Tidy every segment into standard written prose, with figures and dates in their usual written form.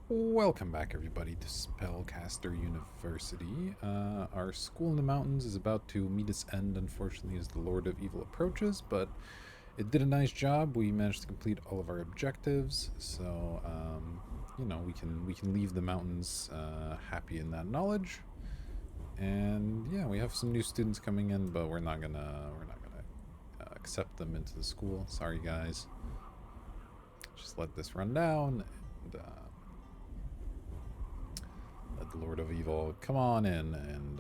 Welcome back, everybody, to Spellcaster University. Our school in the mountains is about to meet its end, unfortunately, as the Lord of Evil approaches, but it did a nice job. We managed to complete all of our objectives, so we can leave the mountains happy in that knowledge. And yeah, we have some new students coming in, but we're not gonna accept them into the school. Sorry, guys. Just let this run down and. Let the Lord of Evil come on in and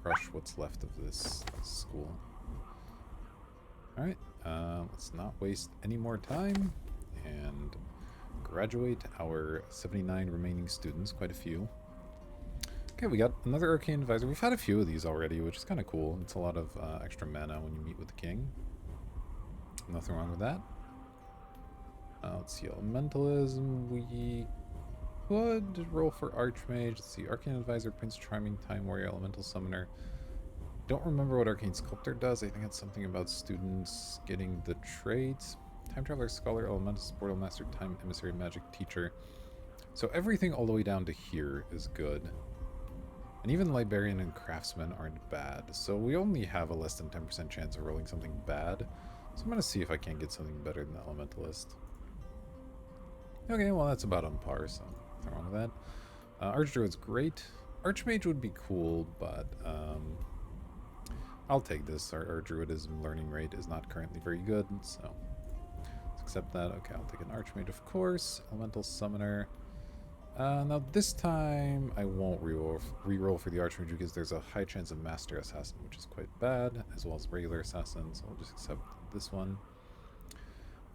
crush what's left of this school. Alright, let's not waste any more time and graduate our 79 remaining students, quite a few. Okay, we got another Arcane Advisor. We've had a few of these already, which is kind of cool. It's a lot of extra mana when you meet with the king. Nothing wrong with that. Let's see, Elementalism, we could roll for Archmage. Let's see, Arcane Advisor, Prince Charming, Time Warrior, Elemental Summoner. Don't remember what Arcane Sculptor does. I think it's something about students getting the traits. Time Traveler, Scholar, Elemental Portal Master, Time Emissary, Magic Teacher. So everything all the way down to here is good. And even Librarian and Craftsman aren't bad. So we only have a less than 10% chance of rolling something bad. So I'm going to see if I can get something better than the Elementalist. Okay, well that's about on par, so nothing wrong with that. Archdruid's great. Archmage would be cool, but I'll take this. Our Druidism learning rate is not currently very good, so let's accept that. Okay, I'll take an Archmage, of course. Elemental Summoner. Now this time I won't reroll for the Archmage because there's a high chance of Master Assassin, which is quite bad, as well as regular Assassin, so I'll just accept this one.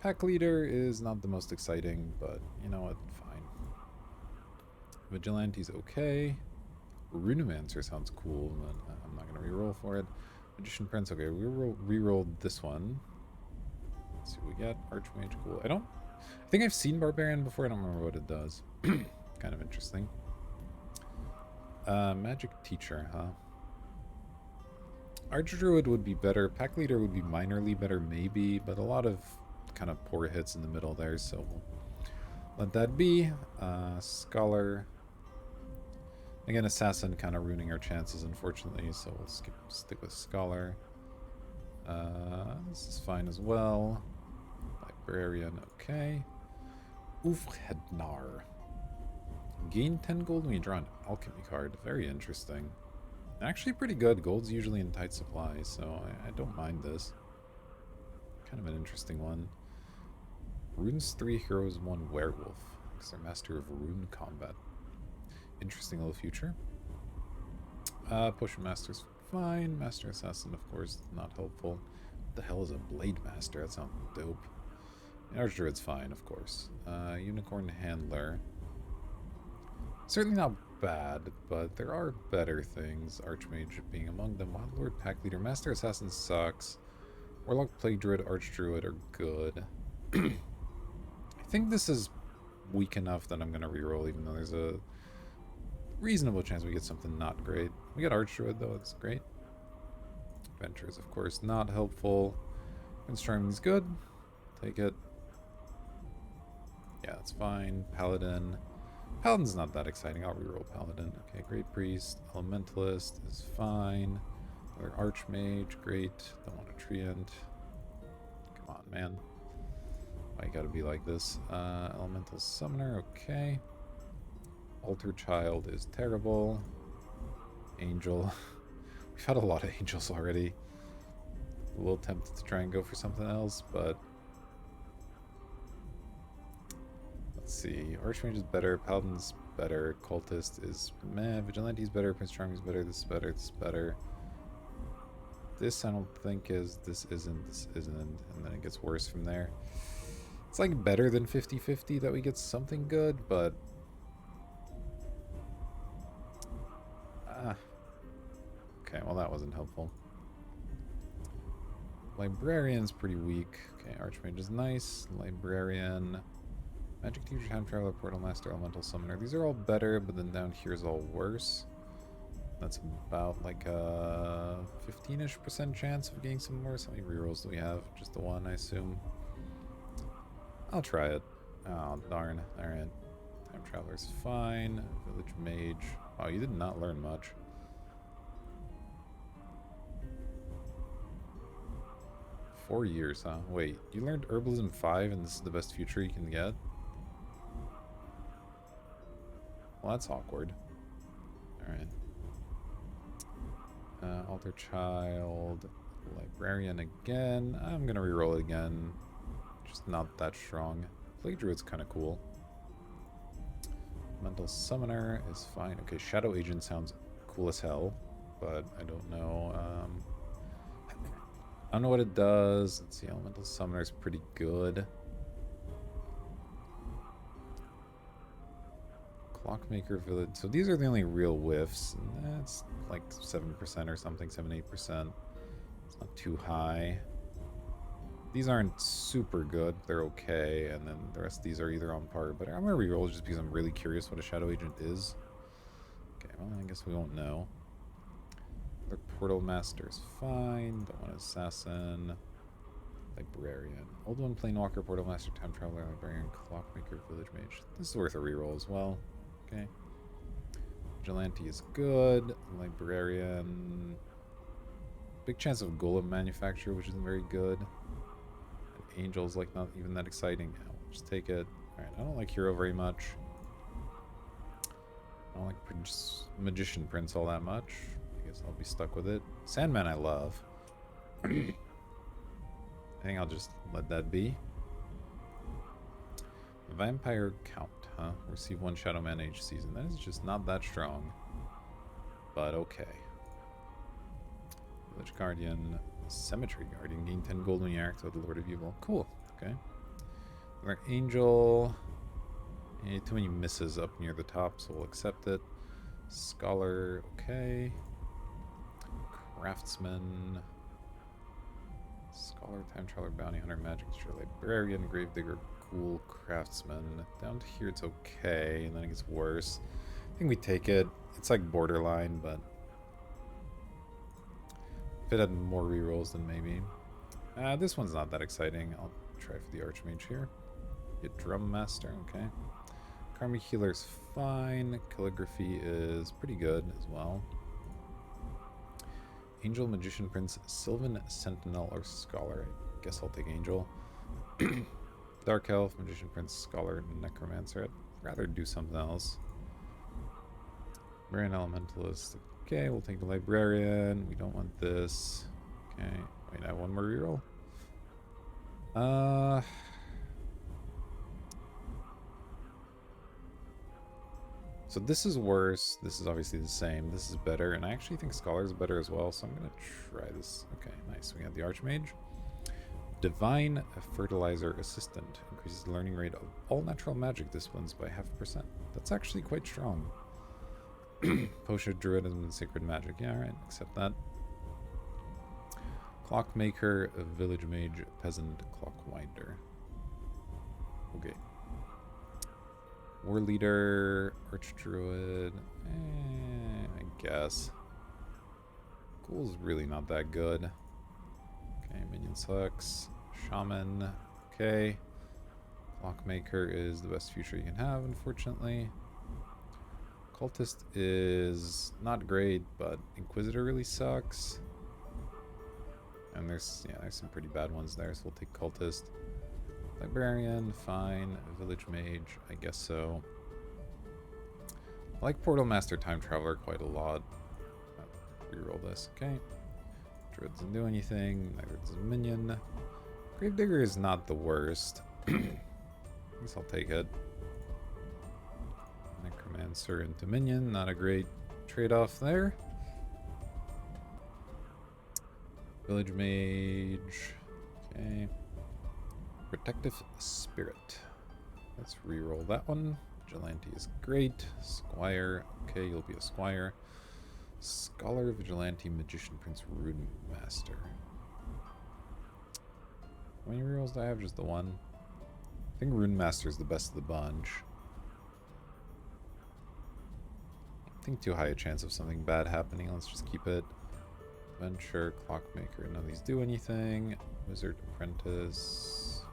Pack Leader is not the most exciting, but you know what, fine. Vigilante's okay. Runemancer sounds cool, but I'm not going to reroll for it. Magician Prince, okay, we rerolled this one. Let's see what we got. Archmage, cool. I think I've seen Barbarian before, I don't remember what it does. Kind of interesting. Magic Teacher, huh? Archdruid would be better. Pack Leader would be minorly better, maybe, but a lot of kind of poor hits in the middle there, so we'll let that be. Scholar. Again, Assassin kind of ruining our chances, unfortunately, so we'll stick with Scholar. This is fine as well. Librarian, okay. Ufhednar. Gain 10 gold when you draw an alchemy card. Very interesting. Actually pretty good. Gold's usually in tight supply, so I don't mind this. Kind of an interesting one. Runes 3 heroes, 1 werewolf. Because they're master of rune combat. Interesting little future. Potion Master's fine. Master Assassin, of course, not helpful. What the hell is a Blade Master? That sounds dope. Archdruid's fine, of course. Unicorn Handler. Certainly not bad, but there are better things. Archmage being among them. Wild Lord, Pack Leader. Master Assassin sucks. Warlock, Plague Druid, Archdruid are good. I think this is weak enough that I'm going to reroll, even though there's a reasonable chance we get something not great. We got Archdruid, though. It's great. Adventures, of course, not helpful. Prince Charming's good. Take it. Yeah, that's fine. Paladin. Paladin's not that exciting. I'll reroll Paladin. Okay, Great Priest. Elementalist is fine. Another Archmage. Great. Don't want a Treant. Come on, man. Why you gotta be like this? Elemental Summoner. Okay. Altar Child is terrible. Angel. We've had a lot of angels already. A little tempted to try and go for something else, but let's see. Archmage is better. Paladin's better. Cultist is meh. Vigilante's better. Prince Charming's better. This is better. This is better. This I don't think is. This isn't. This isn't. And then it gets worse from there. It's like better than 50-50 that we get something good, but okay, well that wasn't helpful. Librarian's pretty weak. Okay, Archmage is nice. Librarian. Magic Teacher, Time Traveler, Portal Master, Elemental Summoner. These are all better, but then down here is all worse. That's about like a 15-ish% chance of getting some worse. How many rerolls do we have? Just the one, I assume. I'll try it. Oh, darn. Alright. Time Traveler's fine. Village Mage. Oh, you did not learn much. Four years, huh? Wait, you learned Herbalism 5 and this is the best future you can get? Well, that's awkward. Alright. Altar Child. Librarian again. I'm gonna reroll it again. Just not that strong. Plague Druid's kind of cool. Mental Summoner is fine. Okay, Shadow Agent sounds cool as hell, but I don't know. I don't know what it does. Let's see, Elemental Summoner is pretty good. Clockmaker Village. So these are the only real whiffs. That's like 7% or something, 7-8%. It's not too high. These aren't super good. They're okay. And then the rest of these are either on par. But I'm going to reroll just because I'm really curious what a Shadow Agent is. Okay, well, I guess we won't know. The Portal Master is fine. Don't want Assassin. Librarian. Old One, Planewalker, Portal Master, Time Traveler, Librarian, Clockmaker, Village Mage. This is worth a reroll as well. Okay. Vigilante is good. Librarian. Big chance of Golem Manufacturer, which isn't very good. And Angel's like not even that exciting. Yeah, we'll just take it. Alright, I don't like Hero very much. I don't like Magician Prince all that much. I guess I'll be stuck with it. Sandman I love. I think I'll just let that be. Vampire Count, huh? Receive 1 Shadow Man each season. That is just not that strong. But okay. Village Guardian. Cemetery Guardian. Gain 10 gold when you act with the Lord of Evil. Cool. Okay. Our Angel. Too many misses up near the top, so we'll accept it. Scholar. Okay. Craftsman. Scholar, Time Traveler, Bounty Hunter, Magic Teacher, Librarian, Gravedigger, Ghoul, Craftsman. Down to here it's okay, and then it gets worse. I think we take it. It's like borderline, but if it had more rerolls, then maybe. This one's not that exciting. I'll try for the Archmage here. Get Drum Master, okay. Karmic Healer's fine. Calligraphy is pretty good as well. Angel, Magician Prince, Sylvan, Sentinel, or Scholar. I guess I'll take Angel. Dark Elf, Magician Prince, Scholar, Necromancer. I'd rather do something else. Librarian, Elementalist. Okay, we'll take the Librarian. We don't want this. Okay, wait, I have one more reroll. So this is worse. This is obviously the same. This is better. And I actually think Scholar is better as well. So I'm going to try this. Okay, nice. We have the Archmage. Divine Fertilizer Assistant. Increases the learning rate of all natural magic disciplines by 0.5%. That's actually quite strong. Potion Druidism and Sacred Magic. Yeah, alright. Accept that. Clockmaker, Village Mage, Peasant, Clockwinder. Okay. War Leader, Archdruid, I guess. Ghoul's really not that good. Okay, Minion sucks. Shaman, okay. Clockmaker is the best future you can have, unfortunately. Cultist is not great, but Inquisitor really sucks. And there's some pretty bad ones there, so we'll take Cultist. Librarian, fine. Village Mage, I guess so. I like Portal Master Time Traveler quite a lot. Reroll this, okay. Druid doesn't do anything, neither does a minion. Gravedigger is not the worst. I guess I'll take it. Necromancer into minion, not a great trade-off there. Village Mage, okay. Protective Spirit. Let's reroll that one. Vigilante is great. Squire. Okay, you'll be a Squire. Scholar, Vigilante, Magician, Prince, Rune Master. How many rerolls do I have? Just the one. I think Rune Master is the best of the bunch. I think too high a chance of something bad happening. Let's just keep it. Venture, Clockmaker. None of these do anything. Wizard, Apprentice.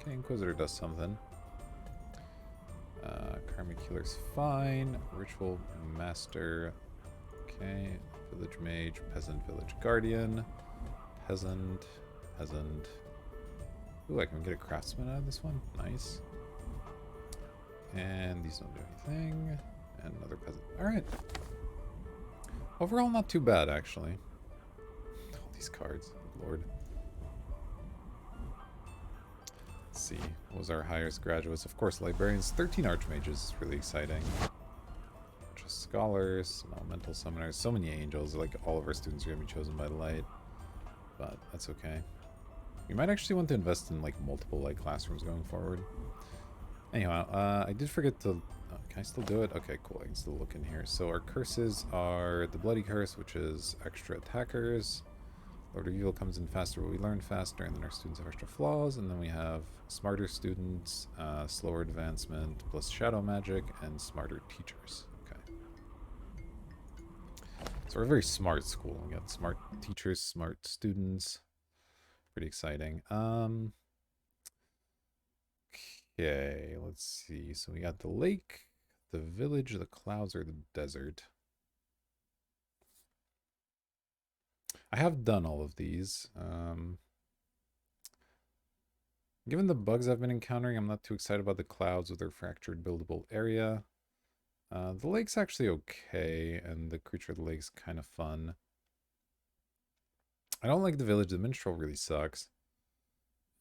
Okay, Inquisitor does something. Karmic Vernacular's fine. Ritual Master. Okay. Village Mage, Peasant, Village Guardian. Peasant, Peasant. Ooh, I can get a Craftsman out of this one. Nice. And these don't do anything. And another Peasant. Alright. Overall, not too bad, actually. All these cards. Lord. Let's see. What was our highest graduates? Of course, Librarians. 13 Archmages is really exciting. Just Scholars, some Elemental Summoners. So many Angels. Like, all of our students are going to be chosen by the light. But that's okay. We might actually want to invest in, like, multiple, like, classrooms going forward. Anyhow, I did forget to... Oh, can I still do it? Okay, cool. I can still look in here. So our curses are the Bloody Curse, which is extra attackers. Lord of Evil comes in faster, but we learn faster, and then our students have extra flaws, and then we have smarter students, slower advancement, plus shadow magic, and smarter teachers. Okay. So we're a very smart school. We got smart teachers, smart students. Pretty exciting. Okay, let's see. So we got the lake, the village, the clouds, or the desert. I have done all of these. Given the bugs I've been encountering, I'm not too excited about the clouds with their fractured buildable area. The lake's actually okay, and the creature of the lake's kind of fun. I don't like the village. The minstrel really sucks.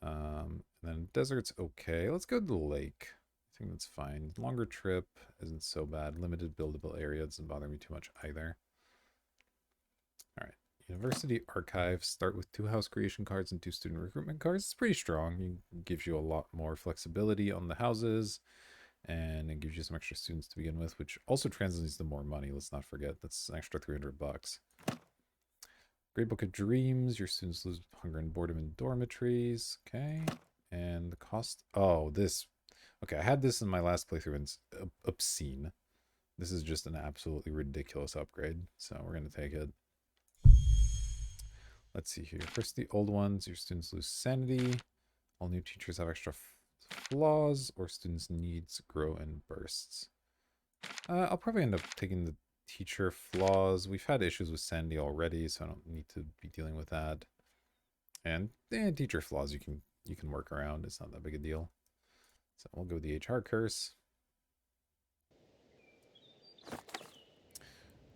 And then desert's okay. Let's go to the lake. I think that's fine. Longer trip isn't so bad. Limited buildable area doesn't bother me too much either. All right. University Archive. Start with 2 house creation cards and 2 student recruitment cards. It's pretty strong. It gives you a lot more flexibility on the houses. And it gives you some extra students to begin with, which also translates to more money. Let's not forget. That's an extra 300 bucks. Great Book of Dreams. Your students lose hunger and boredom in dormitories. Okay. And the cost... Oh, this... Okay, I had this in my last playthrough and it's obscene. This is just an absolutely ridiculous upgrade. So we're going to take it. Let's see here. First, the old ones. Your students lose sanity. All new teachers have extra flaws, or students' needs grow in bursts. I'll probably end up taking the teacher flaws. We've had issues with sanity already, so I don't need to be dealing with that. And teacher flaws you can work around. It's not that big a deal. So we'll go with the HR curse.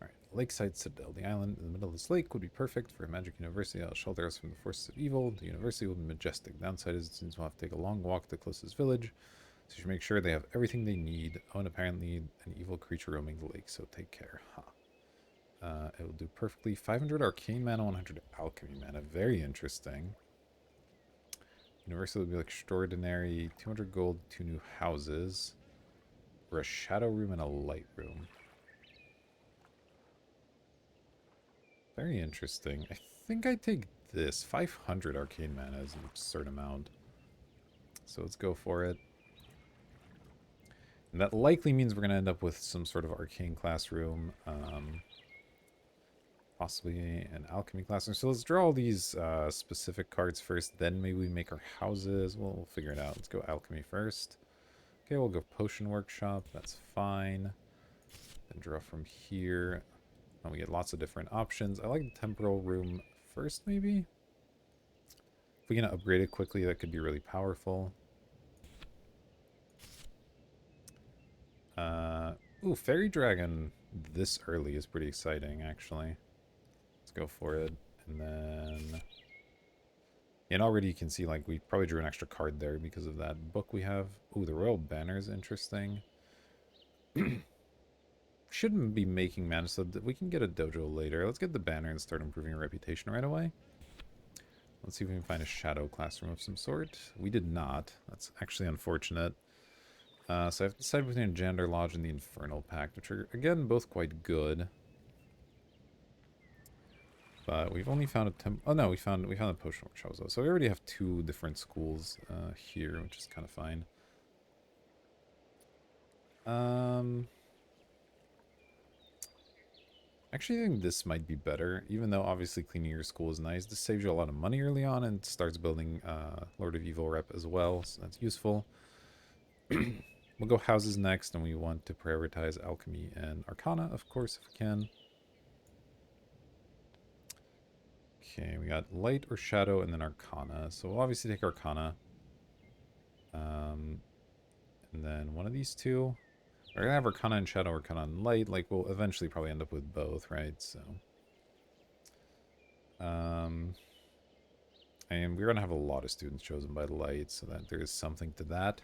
Alright, Lakeside Citadel. The island in the middle of this lake would be perfect for a magic university that'll shelter us from the forces of evil. The university will be majestic. Downside is the students will have to take a long walk to the closest village, so you should make sure they have everything they need. Oh, and apparently an evil creature roaming the lake, so take care. Huh. It will do perfectly. 500 arcane mana, 100 alchemy mana. Very interesting. University will be extraordinary. 200 gold, 2 new houses. For a shadow room and a light room. Very interesting. I think I take this. 500 arcane mana is an absurd amount. So let's go for it. And that likely means we're going to end up with some sort of arcane classroom. Possibly an alchemy classroom. So let's draw all these specific cards first. Then maybe we make our houses. We'll figure it out. Let's go alchemy first. Okay, we'll go potion workshop. That's fine. Then draw from here. And we get lots of different options. I like the temporal room first, maybe? If we can upgrade it quickly, that could be really powerful. Ooh, Fairy Dragon this early is pretty exciting, actually. Let's go for it. And then... And already you can see, like, we probably drew an extra card there because of that book we have. Ooh, the Royal Banner is interesting. Shouldn't be making mana, so we can get a dojo later. Let's get the banner and start improving our reputation right away. Let's see if we can find a shadow classroom of some sort. We did not. That's actually unfortunate. So I have to decide between Jandar Lodge and the Infernal Pact, which are, again, both quite good. But we've only found a oh no, we found a potion workshop though. So we already have 2 different schools here, which is kind of fine. Actually, I think this might be better, even though obviously cleaning your school is nice. This saves you a lot of money early on and starts building Lord of Evil rep as well, so that's useful. We'll go houses next, and we want to prioritize alchemy and arcana, of course, if we can. Okay, we got light or shadow and then arcana. So we'll obviously take arcana. And then one of these two. We're going to have arcana and shadow, arcana and light. Like, we'll eventually probably end up with both, right? So, and we're going to have a lot of students chosen by light, so that there is something to that.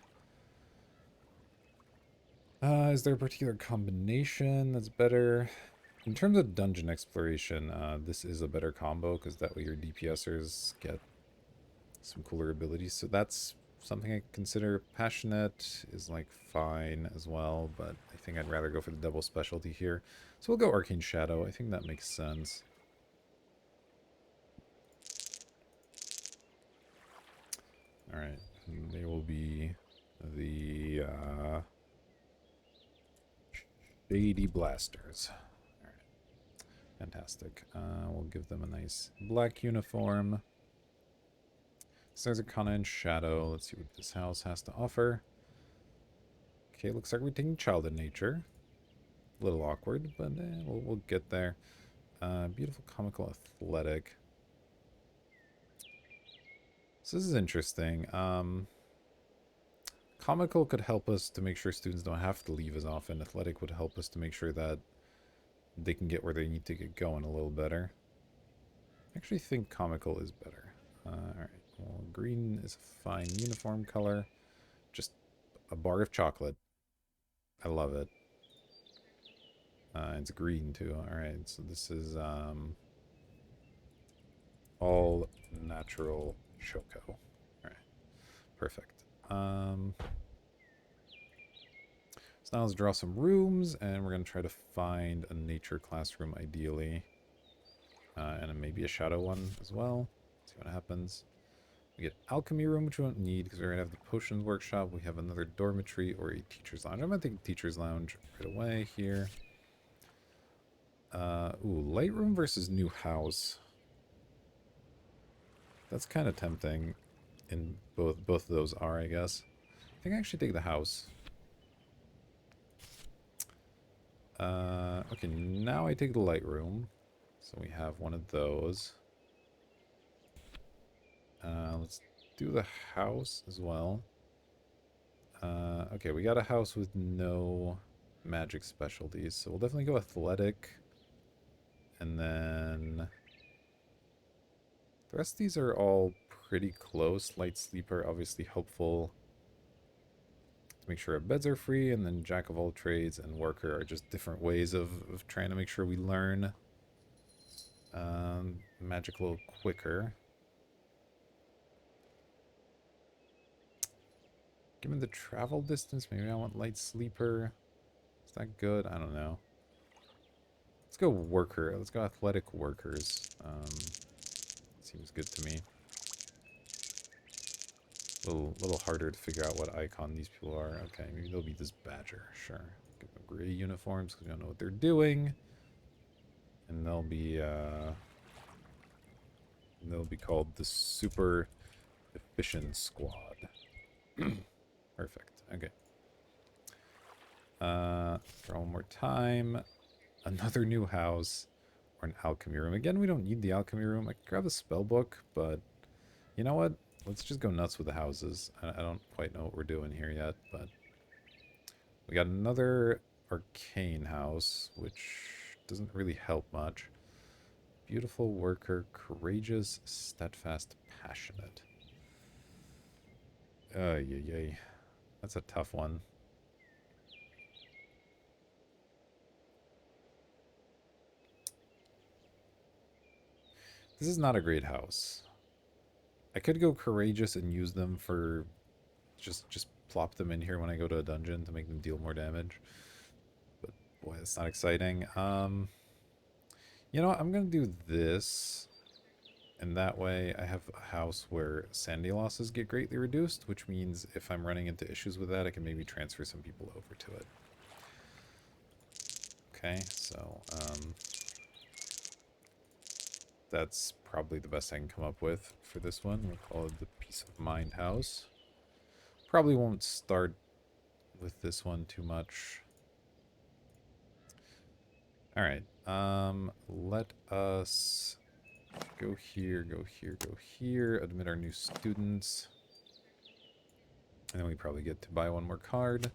Is there a particular combination that's better? In terms of dungeon exploration, this is a better combo, because that way your DPSers get some cooler abilities. So that's something I consider. Passionate is like fine as well, but I think I'd rather go for the double specialty here. So we'll go Arcane Shadow. I think that makes sense. Alright, they will be the Shady Blasters. Alright, fantastic. We'll give them a nice black uniform. So there's Arcana and Shadow. Let's see what this house has to offer. Okay, looks like we're taking Child in Nature. A little awkward, but we'll get there. Beautiful Comical Athletic. So this is interesting. Comical could help us to make sure students don't have to leave as often. Athletic would help us to make sure that they can get where they need to get going a little better. I actually think Comical is better. Alright, well, green is a fine uniform color. Just a bar of chocolate. I love it. It's green too. Alright, so this is all natural Shoko. Alright, perfect. So now let's draw some rooms, and we're going to try to find a nature classroom ideally. And maybe a shadow one as well. See what happens. We get alchemy room, which we don't need because we're going to have the potions workshop. We have another dormitory or a teacher's lounge. I'm going to take teacher's lounge right away here. Light room versus new house. That's kind of tempting. In both of those are, I guess. I think I actually take the house. Okay, now I take the light room. So we have one of those. Let's do the house as well. Okay, we got a house with no magic specialties, so we'll definitely go athletic. And then the rest of these are all pretty close. Light sleeper, obviously helpful to make sure our beds are free, and then jack of all trades and worker are just different ways of trying to make sure we learn magic a little quicker. Given the travel distance, maybe I want light sleeper. Is that good? I don't know. Let's go worker. Let's go athletic workers. Seems good to me. A little harder to figure out what icon these people are. Okay, maybe they'll be this badger. Sure. Give them gray uniforms because we don't know what they're doing. And they'll be called the Super Efficient Squad. Perfect. Okay. For one more time. Another new house. Or an alchemy room. Again, we don't need the alchemy room. I could grab the spell book, but you know what? Let's just go nuts with the houses. I don't quite know what we're doing here yet, but we got another arcane house, which doesn't really help much. Beautiful worker, courageous, steadfast, passionate. Yay. That's a tough one. This is not a great house. I could go courageous and use them for just plop them in here when I go to a dungeon to make them deal more damage. But boy, that's not exciting. You know what? I'm gonna do this. And that way I have a house where sanity losses get greatly reduced, which means if I'm running into issues with that, I can maybe transfer some people over to it. Okay, so that's probably the best I can come up with for this one. We'll call it the Peace of Mind house. Probably won't start with this one too much. All right. Let us go here, go here, go here. Admit our new students. And then we probably get to buy one more card.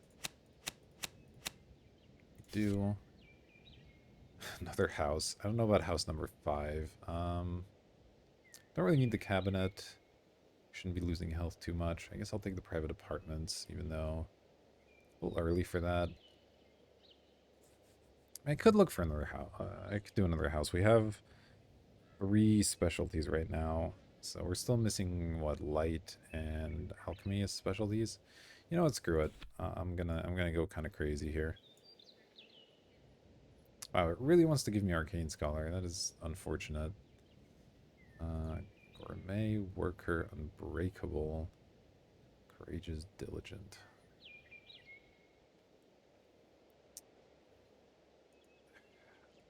We do. Another house. I don't know about house number 5. Don't really need the cabinet. Shouldn't be losing health too much. I guess I'll take the private apartments, even though a little early for that. I could look for another house. I could do another house. We have 3 specialties right now. So we're still missing, what, light and alchemy as specialties. You know what? Screw it. I'm gonna go kind of crazy here. Wow, it really wants to give me Arcane Scholar. That is unfortunate. Gourmet, Worker, Unbreakable, Courageous, Diligent.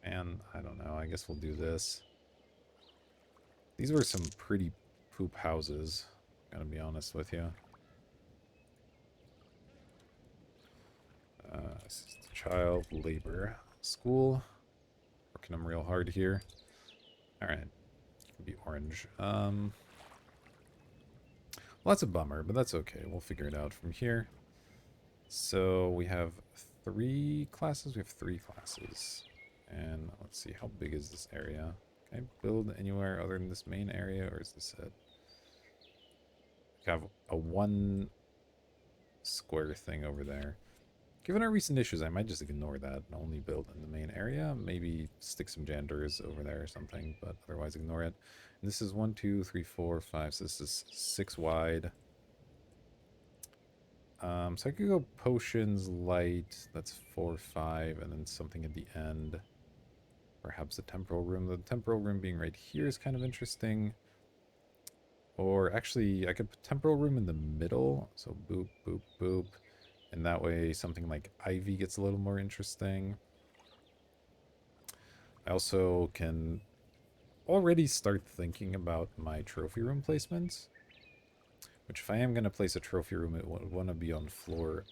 And I don't know. I guess we'll do this. These were some pretty poop houses. Gotta be honest with you. Assist child labor school. Working them real hard here. Alright. Can be orange. Well, that's a bummer, but that's okay. We'll figure it out from here. So we have 3 classes. We have 3 classes. And let's see, how big is this area? Can I build anywhere other than this main area, or is this it? I have a 1 square thing over there. Given our recent issues, I might just ignore that and only build in the main area. Maybe stick some janitors over there or something, but otherwise ignore it. And this is 1, 2, 3, 4, 5. So this is 6 wide. So I could go potions, light. That's 4, 5, and then something at the end. Perhaps the temporal room. The temporal room being right here is kind of interesting. Or actually, I could put temporal room in the middle. So boop, boop, boop. And that way something like Ivy gets a little more interesting. I also can already start thinking about my trophy room placements. Which if I am going to place a trophy room, it would want to be on floor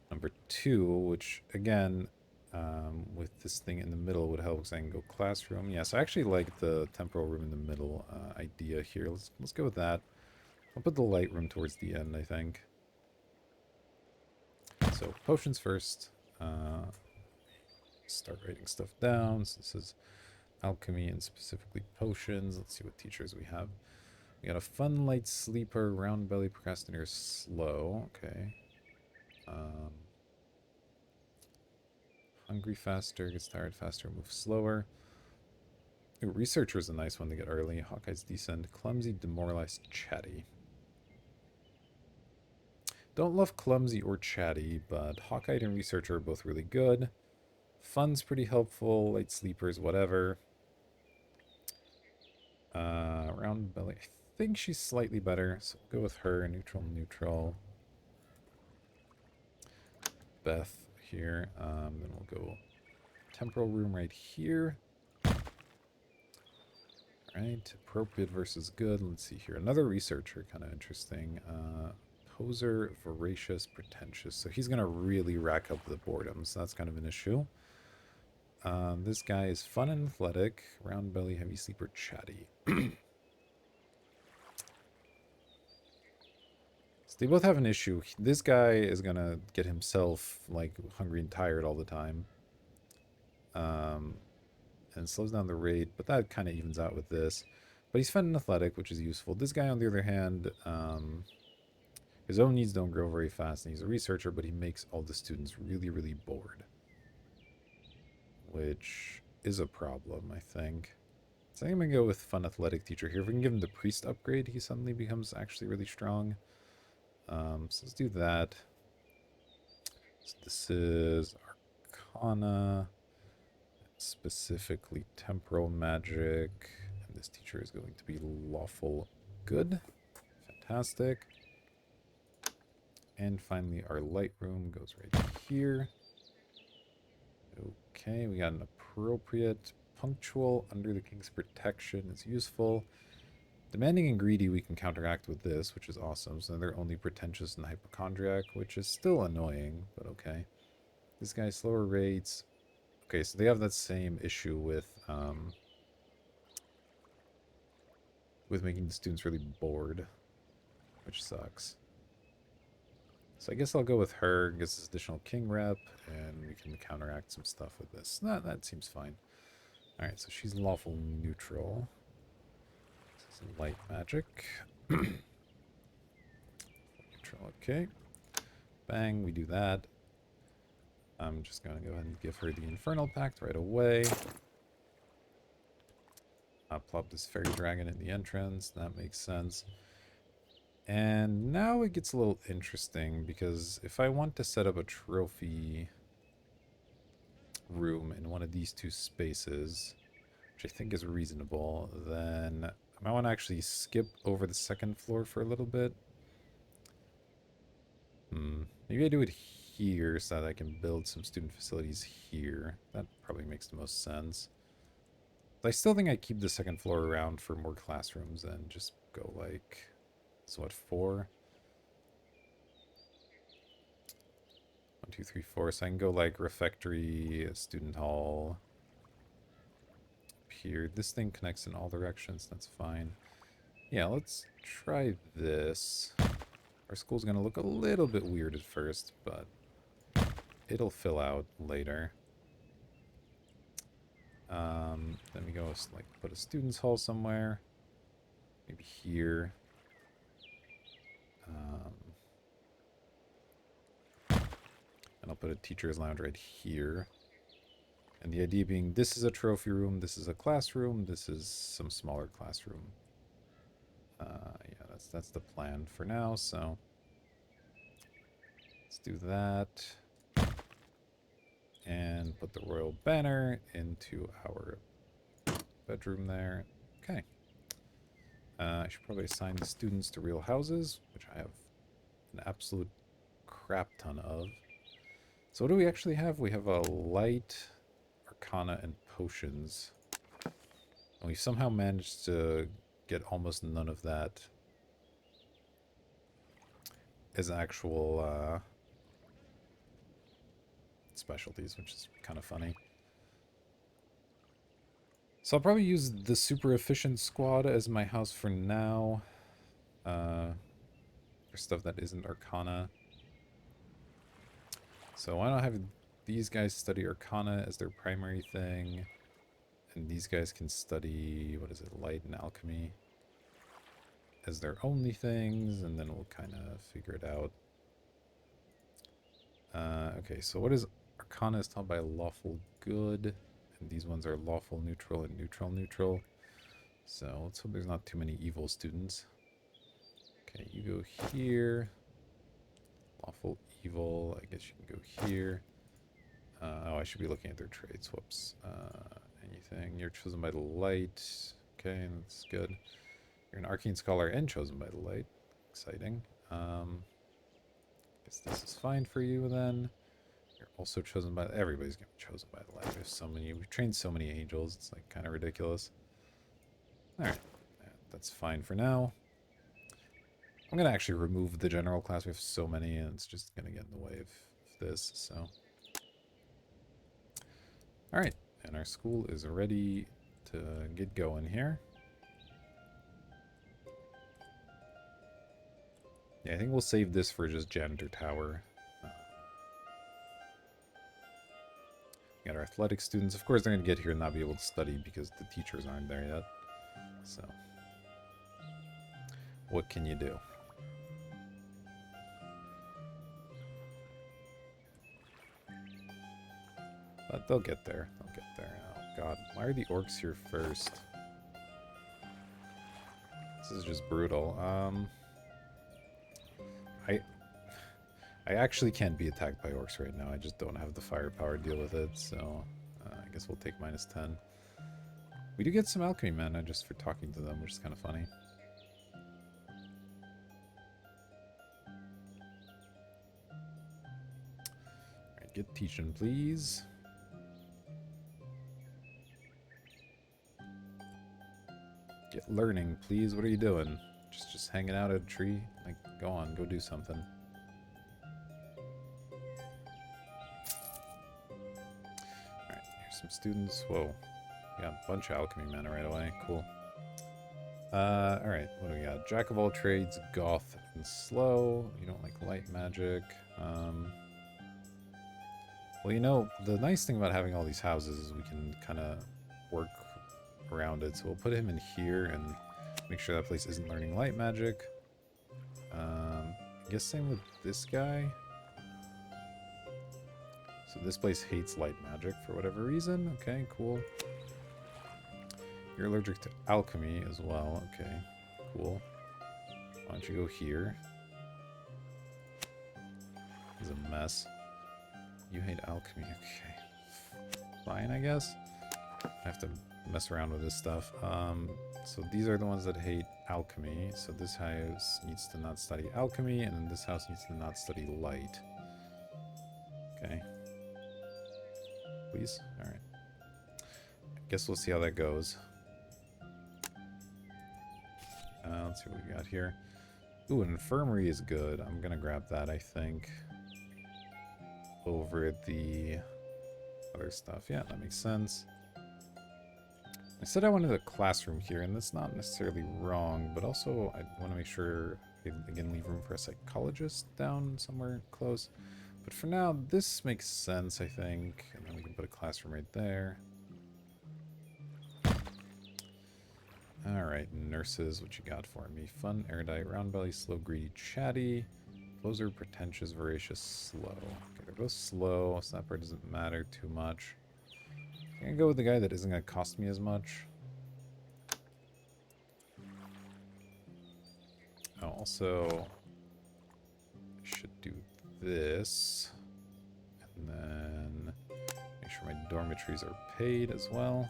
number 2. Which, again, with this thing in the middle would help because I can go classroom. Yeah, so I actually like the temporal room in the middle idea here. Let's go with that. I'll put the light room towards the end, I think. So potions first. Start writing stuff down. So this is alchemy and specifically potions. Let's see what teachers we have. We got a fun light sleeper, round belly procrastinator, slow. Okay. Hungry faster, gets tired faster, moves slower. Ooh, researcher is a nice one to get early. Hawkeye's decent. Clumsy, demoralized, chatty. Don't love clumsy or chatty, but Hawkeye and researcher are both really good. Fun's pretty helpful. Light sleepers, whatever. Round belly. I think she's slightly better, so we'll go with her. Neutral, neutral. Beth here. Then we'll go temporal room right here. Right, appropriate versus good. Let's see here. Another researcher, kind of interesting. Poser, voracious, pretentious. So he's going to really rack up the boredom, so that's kind of an issue. This guy is fun and athletic. Round belly, heavy sleeper, chatty. So they both have an issue. This guy is going to get himself, like, hungry and tired all the time. And slows down the rate, but that kind of evens out with this. But he's fun and athletic, which is useful. This guy, on the other hand, his own needs don't grow very fast, and he's a researcher, but he makes all the students really, really bored. Which is a problem, I think. So I'm going to go with fun athletic teacher here. If we can give him the priest upgrade, he suddenly becomes actually really strong. So let's do that. So this is Arcana. Specifically temporal magic, and this teacher is going to be lawful good. Fantastic. And finally our light room goes right here. Okay, we got an appropriate punctual under the king's protection is useful. Demanding and greedy we can counteract with this, which is awesome. So they're only pretentious and hypochondriac, which is still annoying, but okay. This guy, slower rates. Okay, so they have that same issue with making the students really bored, which sucks. So I guess I'll go with her, gets this additional king rep, and we can counteract some stuff with this. That seems fine. Alright, so she's lawful neutral. This is light magic. Neutral, okay. Bang, we do that. I'm just going to go ahead and give her the Infernal Pact right away. Plop this fairy dragon in the entrance. That makes sense. And now it gets a little interesting, because if I want to set up a trophy room in one of these two spaces, which I think is reasonable, then I might want to actually skip over the second floor for a little bit. Maybe I do it here so that I can build some student facilities here. That probably makes the most sense. But I still think I keep the second floor around for more classrooms and just go like, so what, 4? 1, 2, 3, 4. So I can go like refectory, student hall. Up here. This thing connects in all directions. That's fine. Yeah, let's try this. Our school's going to look a little bit weird at first, but it'll fill out later. Then we go like put a student's hall somewhere. Maybe here. And I'll put a teacher's lounge right here. And the idea being, this is a trophy room, this is a classroom, this is some smaller classroom. Yeah, that's the plan for now, so let's do that. And put the royal banner into our bedroom there. Okay. I should probably assign the students to real houses, which I have an absolute crap ton of. So what do we actually have? We have a light, arcana, and potions. And we've somehow managed to get almost none of that as actual specialties, which is kind of funny. So I'll probably use the super efficient squad as my house for now. For stuff that isn't arcana. So why not have these guys study arcana as their primary thing, and these guys can study, what is it, light and alchemy as their only things, and then we'll kind of figure it out. Okay, so what is arcana is taught by lawful good, and these ones are lawful neutral and neutral neutral. So let's hope there's not too many evil students. Okay, you go here. Lawful evil, I guess you can go here. Oh, I should be looking at their traits. Whoops. Anything. You're chosen by the light. Okay, that's good. You're an arcane scholar and chosen by the light. Exciting. Guess this is fine for you then. You're also chosen by... Everybody's going to be chosen by the light. There's so many... We've trained so many angels. It's like kind of ridiculous. Alright. That's fine for now. I'm going to actually remove the general class. We have so many, and it's just going to get in the way of this, so... Alright, and our school is ready to get going here. Yeah, I think we'll save this for just janitor tower. Got our athletic students. Of course, they're going to get here and not be able to study because the teachers aren't there yet. So, what can you do? But they'll get there. They'll get there. Oh, God. Why are the orcs here first? This is just brutal. I actually can't be attacked by orcs right now. I just don't have the firepower to deal with it, so I guess we'll take -10. We do get some alchemy mana just for talking to them, which is kind of funny. Alright, get teaching, please. Get learning, please. What are you doing? Just hanging out at a tree? Like, go on, go do something. Alright, here's some students. Whoa. We got a bunch of alchemy mana right away. Cool. Alright, what do we got? Jack of all trades, goth, and slow. You don't like light magic. Well, you know, the nice thing about having all these houses is we can kind of work around it. So we'll put him in here and make sure that place isn't learning light magic. I guess same with this guy. So this place hates light magic for whatever reason. Okay, cool. You're allergic to alchemy as well. Okay, cool. Why don't you go here? This is a mess. You hate alchemy. Okay. Fine, I guess. I have to mess around with this stuff. So these are the ones that hate alchemy. So this house needs to not study alchemy, and then this house needs to not study light. Okay. Please? Alright. Guess we'll see how that goes. Let's see what we got here. Ooh, an infirmary is good. I'm gonna grab that, I think. Over the other stuff. Yeah, that makes sense. I said I wanted a classroom here, and that's not necessarily wrong, but also I want to make sure I can leave room for a psychologist down somewhere close. But for now, this makes sense, I think. And then we can put a classroom right there. Alright, nurses, what you got for me? Fun, erudite, round belly, slow, greedy, chatty. Closer, pretentious, voracious, slow. Okay, they're both slow, so that part doesn't matter too much. I'm gonna go with the guy that isn't gonna cost me as much. Oh, also, I should do this. And then make sure my dormitories are paid as well.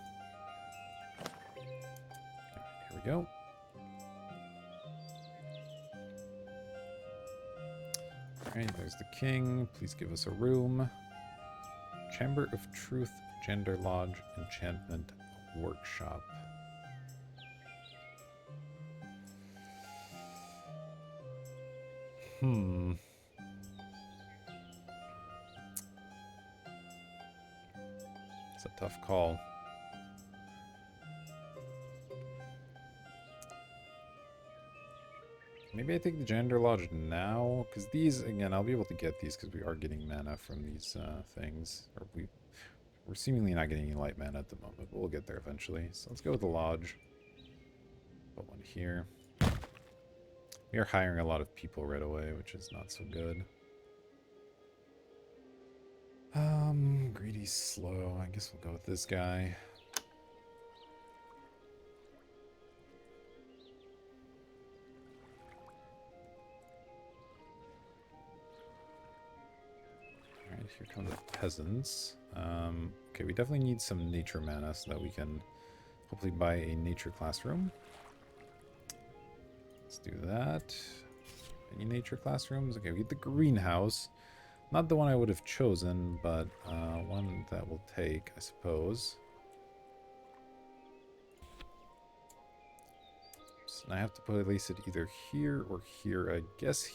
Here we go. Alright, there's the king. Please give us a room. Chamber of Truth, Gender Lodge, Enchantment Workshop. It's a tough call. Maybe I take the Gender Lodge now, because these, again, I'll be able to get these because we are getting mana from these things. Or we're seemingly not getting any light mana at the moment, but we'll get there eventually. So let's go with the Lodge. Put one here. We are hiring a lot of people right away, which is not so good. Greedy, slow. I guess we'll go with this guy. Alright, here come the peasants. Okay, we definitely need some nature mana so that we can hopefully buy a nature classroom. Let's do that. Any nature classrooms? Okay, we get the greenhouse. Not the one I would have chosen, but one that we'll take, I suppose. So I have to place it either here or here. I guess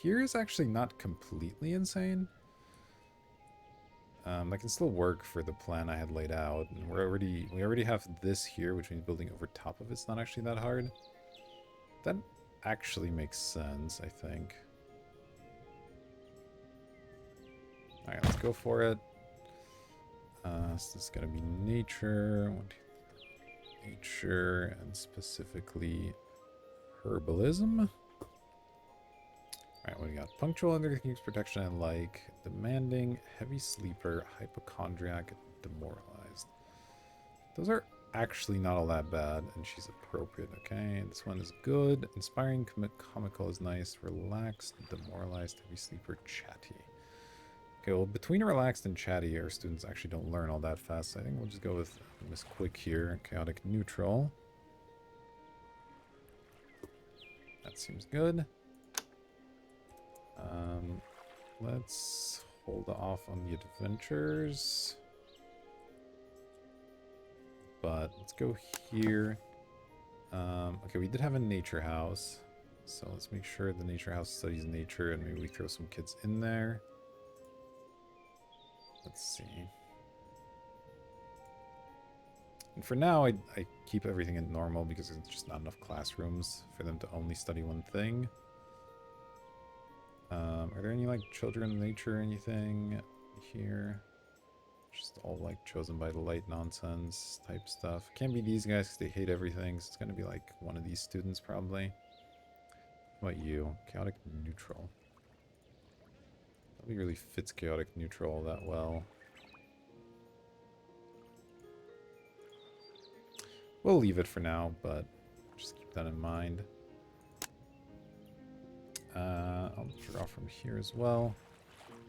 here is actually not completely insane. That can still work for the plan I had laid out. And we already have this here, which means building over top of it's not actually that hard. That actually makes sense, I think. Alright, let's go for it. So this is going to be nature. Nature, and specifically herbalism. Alright, what do we got? Punctual, under the king's protection, and like. Demanding, heavy sleeper, hypochondriac, demoralized. Those are actually not all that bad, and she's appropriate, okay? This one is good. Inspiring, comical is nice. Relaxed, demoralized, heavy sleeper, chatty. Okay, well, between relaxed and chatty, our students actually don't learn all that fast. So I think we'll just go with Miss Quick here. Chaotic, neutral. That seems good. Let's hold off on the adventures. But let's go here. Okay, we did have a nature house. So let's make sure the nature house studies nature and maybe we throw some kids in there. Let's see. And for now, I keep everything in normal because there's just not enough classrooms for them to only study one thing. Are there any, like, children of nature or anything here? Just all, like, chosen by the light nonsense type stuff. Can't be these guys because they hate everything, so it's going to be, like, one of these students probably. What about you? Chaotic neutral. Nobody really fits chaotic neutral that well. We'll leave it for now, but just keep that in mind. I'll draw from here as well.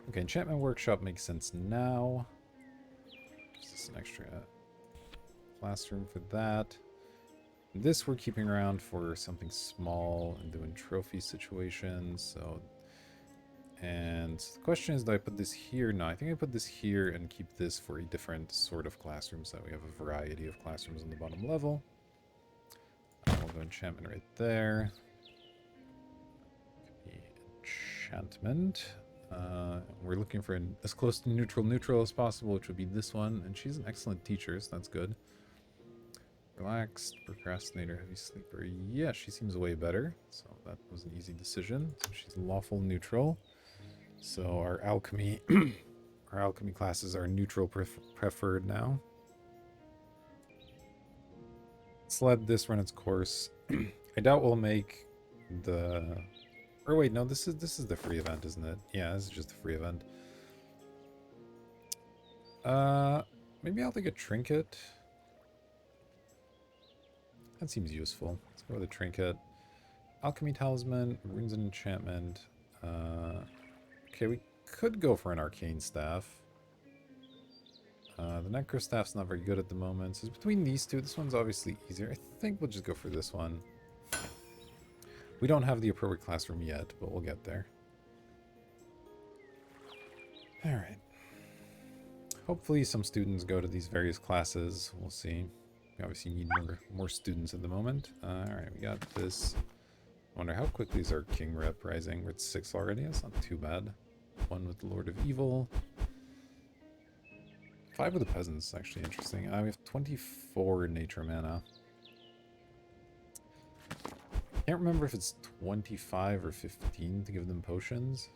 Okay, enchantment workshop makes sense now. Gives us an extra classroom for that. This we're keeping around for something small and doing trophy situations. So, and the question is, do I put this here? No, I think I put this here and keep this for a different sort of classroom so that we have a variety of classrooms on the bottom level. We'll go enchantment right there. Enchantment. We're looking for as close to neutral as possible, which would be this one. And she's an excellent teacher, so that's good. Relaxed, procrastinator, heavy sleeper. Yeah, she seems way better. So that was an easy decision. So she's lawful neutral. So our alchemy, our alchemy classes are neutral preferred now. Let's let this run its course. I doubt we'll make the. Or wait, no, this is the free event, isn't it? Yeah, this is just a free event. Maybe I'll take a trinket. That seems useful. Let's go with a trinket. Alchemy talisman, runes and enchantment. Okay, we could go for an arcane staff. The necro staff's not very good at the moment. So it's between these two. This one's obviously easier. I think we'll just go for this one. We don't have the appropriate classroom yet, but we'll get there. Alright. Hopefully some students go to these various classes. We'll see. We obviously need more students at the moment. Alright, we got this. I wonder how quickly is our king rep rising? We're at 6 already. That's not too bad. 1 with the Lord of Evil. 5 with the peasants, actually interesting. We have 24 nature mana. Can't remember if it's 25 or 15 to give them potions.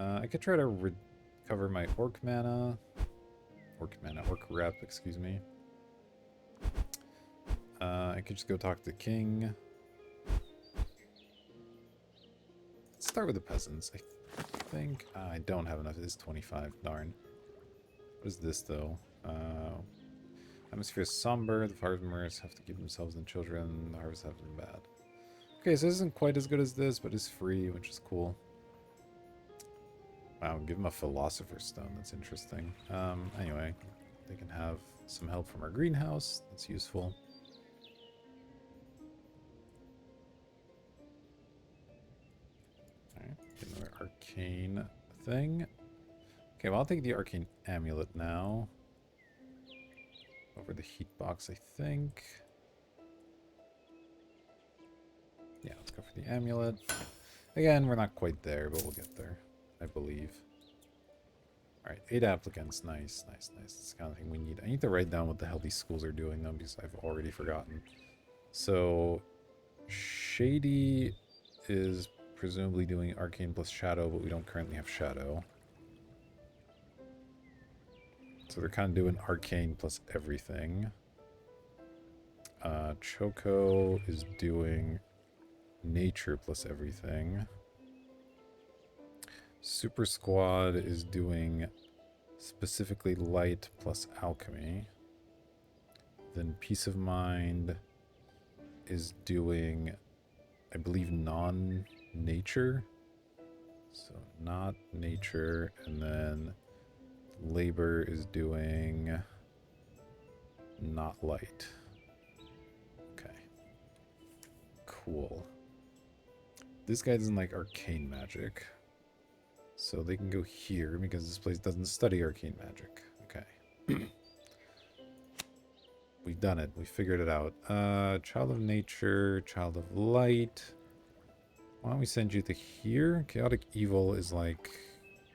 I could try to recover my orc rep, excuse me. I could just go talk to the king. Let's start with the peasants. I think I don't have enough. It is 25. Darn. What is this, though? Atmosphere is somber. The farmers have to keep themselves and children. The harvest have been bad. Okay, so this isn't quite as good as this, but it's free, which is cool. Wow, give them a philosopher's stone. That's interesting. Anyway, they can have some help from our greenhouse. That's useful. Alright, get another arcane thing. Okay, well, I'll take the arcane amulet now. Over the heat box, I think. Yeah, let's go for the amulet. Again, we're not quite there, but we'll get there, I believe. Alright, 8 applicants. Nice, nice, nice. That's the kind of thing we need. I need to write down what the hell these schools are doing, though, because I've already forgotten. So, Shady is presumably doing Arcane plus Shadow, but we don't currently have Shadow. So they're kind of doing Arcane plus everything. Choco is doing Nature plus everything. Super Squad is doing specifically Light plus Alchemy. Then Peace of Mind is doing, I believe, non-nature. So not nature, and then Labor is doing not light. Okay. Cool. This guy doesn't like arcane magic. So they can go here because this place doesn't study arcane magic. Okay. We've done it. We figured it out. Child of nature, child of light. Why don't we send you to here? Chaotic evil is like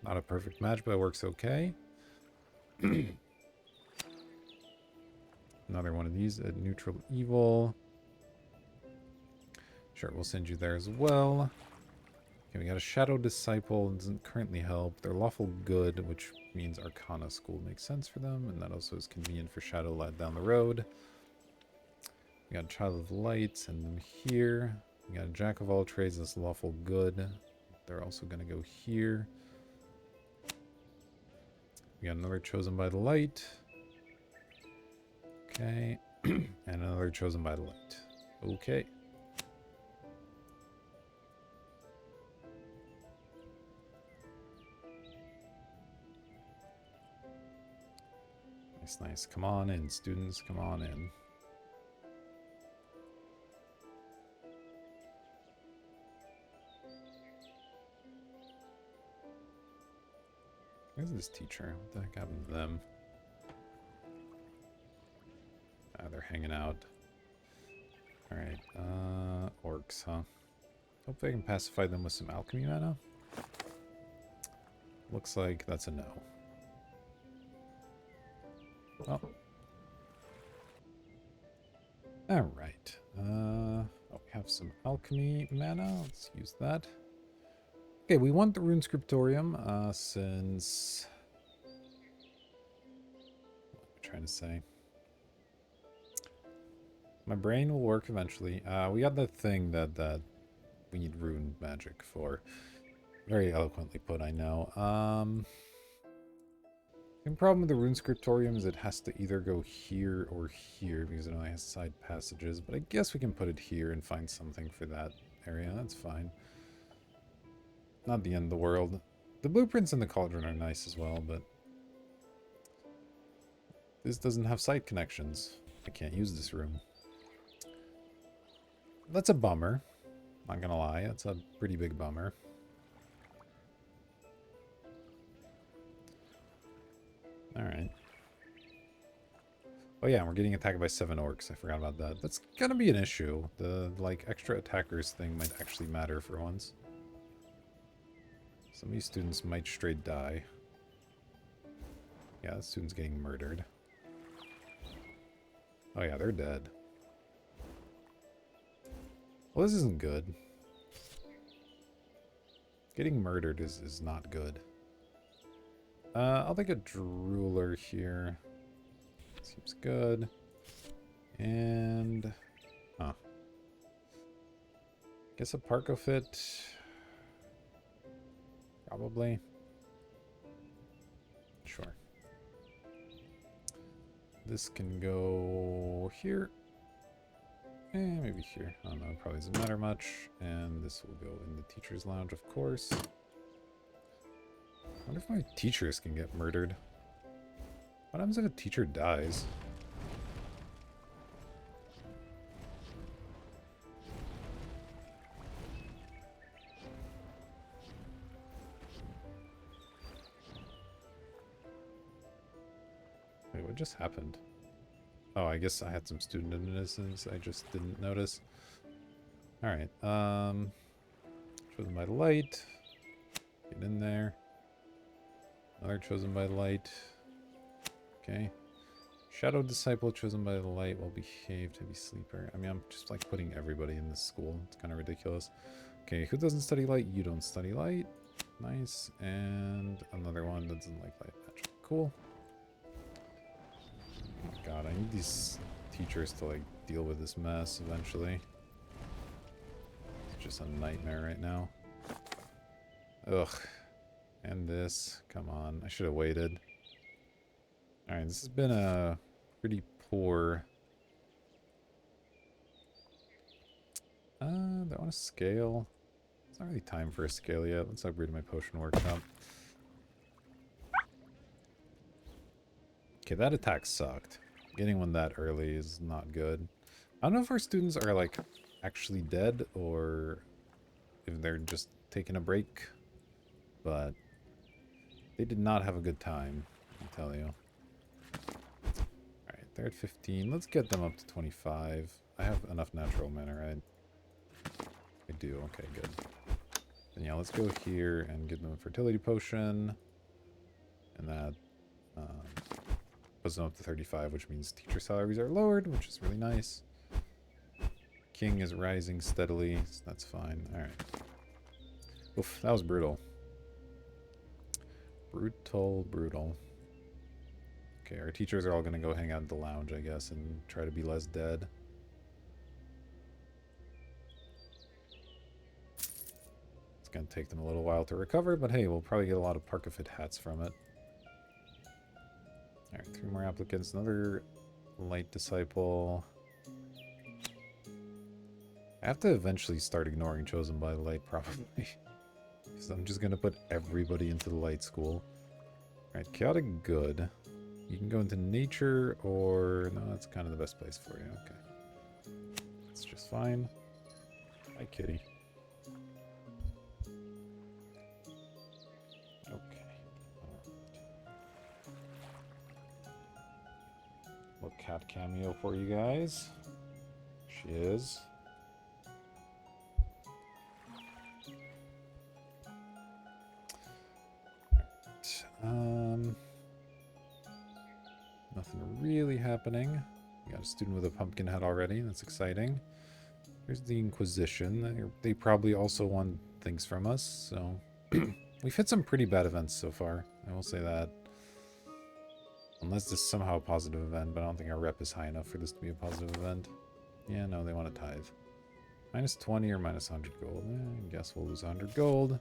not a perfect match, but it works okay. Another one of these at neutral evil. Sure, we'll send you there as well. Okay, we got a Shadow Disciple. Doesn't currently help. They're lawful good, which means Arcana School makes sense for them, and that also is convenient for Shadow Lad down the road. We got Child of Light, send them here. We got a Jack of all trades that's lawful good. They're also going to go here. We got another Chosen by the Light. Okay. And another Chosen by the Light. Okay. Nice, nice. Come on in, students. Come on in. Where's this teacher? What the heck happened to them? Ah, they're hanging out. Alright, orcs, huh? Hopefully I can pacify them with some alchemy mana. Looks like that's a no. Oh. Alright. Oh, we have some alchemy mana. Let's use that. Okay, we want the Rune Scriptorium, since... What am I trying to say? My brain will work eventually. We got that thing that we need rune magic for. Very eloquently put, I know. The problem with the Rune Scriptorium is it has to either go here or here, because it only has side passages, but I guess we can put it here and find something for that area. That's fine. Not the end of the world. The blueprints in the cauldron are nice as well, but this doesn't have site connections. I can't use this room. That's a bummer. Not gonna lie, that's a pretty big bummer. Alright. Oh yeah, we're getting attacked by 7 orcs. I forgot about that. That's gonna be an issue. The, like, extra attackers thing might actually matter for once. Some of these students might straight die. Yeah, that student's getting murdered. Oh yeah, they're dead. Well, this isn't good. Getting murdered is not good. I'll take a drooler here. Seems good. And... Huh. Guess a Parco fit. Probably. Sure. This can go here. Maybe here. I don't know. It probably doesn't matter much. And this will go in the teacher's lounge, of course. I wonder if my teachers can get murdered. What happens if a teacher dies? Wait, what just happened? Oh, I guess I had some student innocence I just didn't notice. Alright, chosen by the light. Get in there. Another chosen by the light. Okay. Shadow Disciple chosen by the light, well behaved, heavy sleeper. I mean, I'm just like putting everybody in this school. It's kind of ridiculous. Okay, who doesn't study light? You don't study light. Nice. And another one that doesn't like light magic. Cool. Oh God, I need these teachers to like deal with this mess eventually. It's just a nightmare right now. Ugh. And this. Come on. I should have waited. Alright, this has been a pretty poor... do I want to scale? It's not really time for a scale yet. Let's upgrade my potion workshop. Okay, that attack sucked. Getting one that early is not good. I don't know if our students are, like, actually dead or if they're just taking a break. But they did not have a good time, I tell you. Alright, they're at 15. Let's get them up to 25. I have enough natural mana, right? I do. Okay, good. Then yeah, let's go here and give them a fertility potion. And that puts them up to 35, which means teacher salaries are lowered, which is really nice. King is rising steadily, so that's fine. Alright. Oof, that was brutal. Brutal. Okay, our teachers are all going to go hang out in the lounge, I guess, and try to be less dead. It's going to take them a little while to recover, but hey, we'll probably get a lot of Parkafit hats from it. Alright, 3 more applicants. Another light disciple. I have to eventually start ignoring Chosen by Light, probably. Because I'm just going to put everybody into the light school. Alright, chaotic good. You can go into nature, or... No, that's kind of the best place for you. Okay. It's just fine. Hi, kitty. Okay. Little cat cameo for you guys. She is. Nothing really happening. We got a student with a pumpkin head already. That's exciting. Here's the Inquisition. They probably also want things from us, so... We've hit some pretty bad events so far. I will say that. Unless this is somehow a positive event, but I don't think our rep is high enough for this to be a positive event. Yeah, no, they want a tithe. Minus 20 or minus 100 gold. I guess we'll lose 100 gold.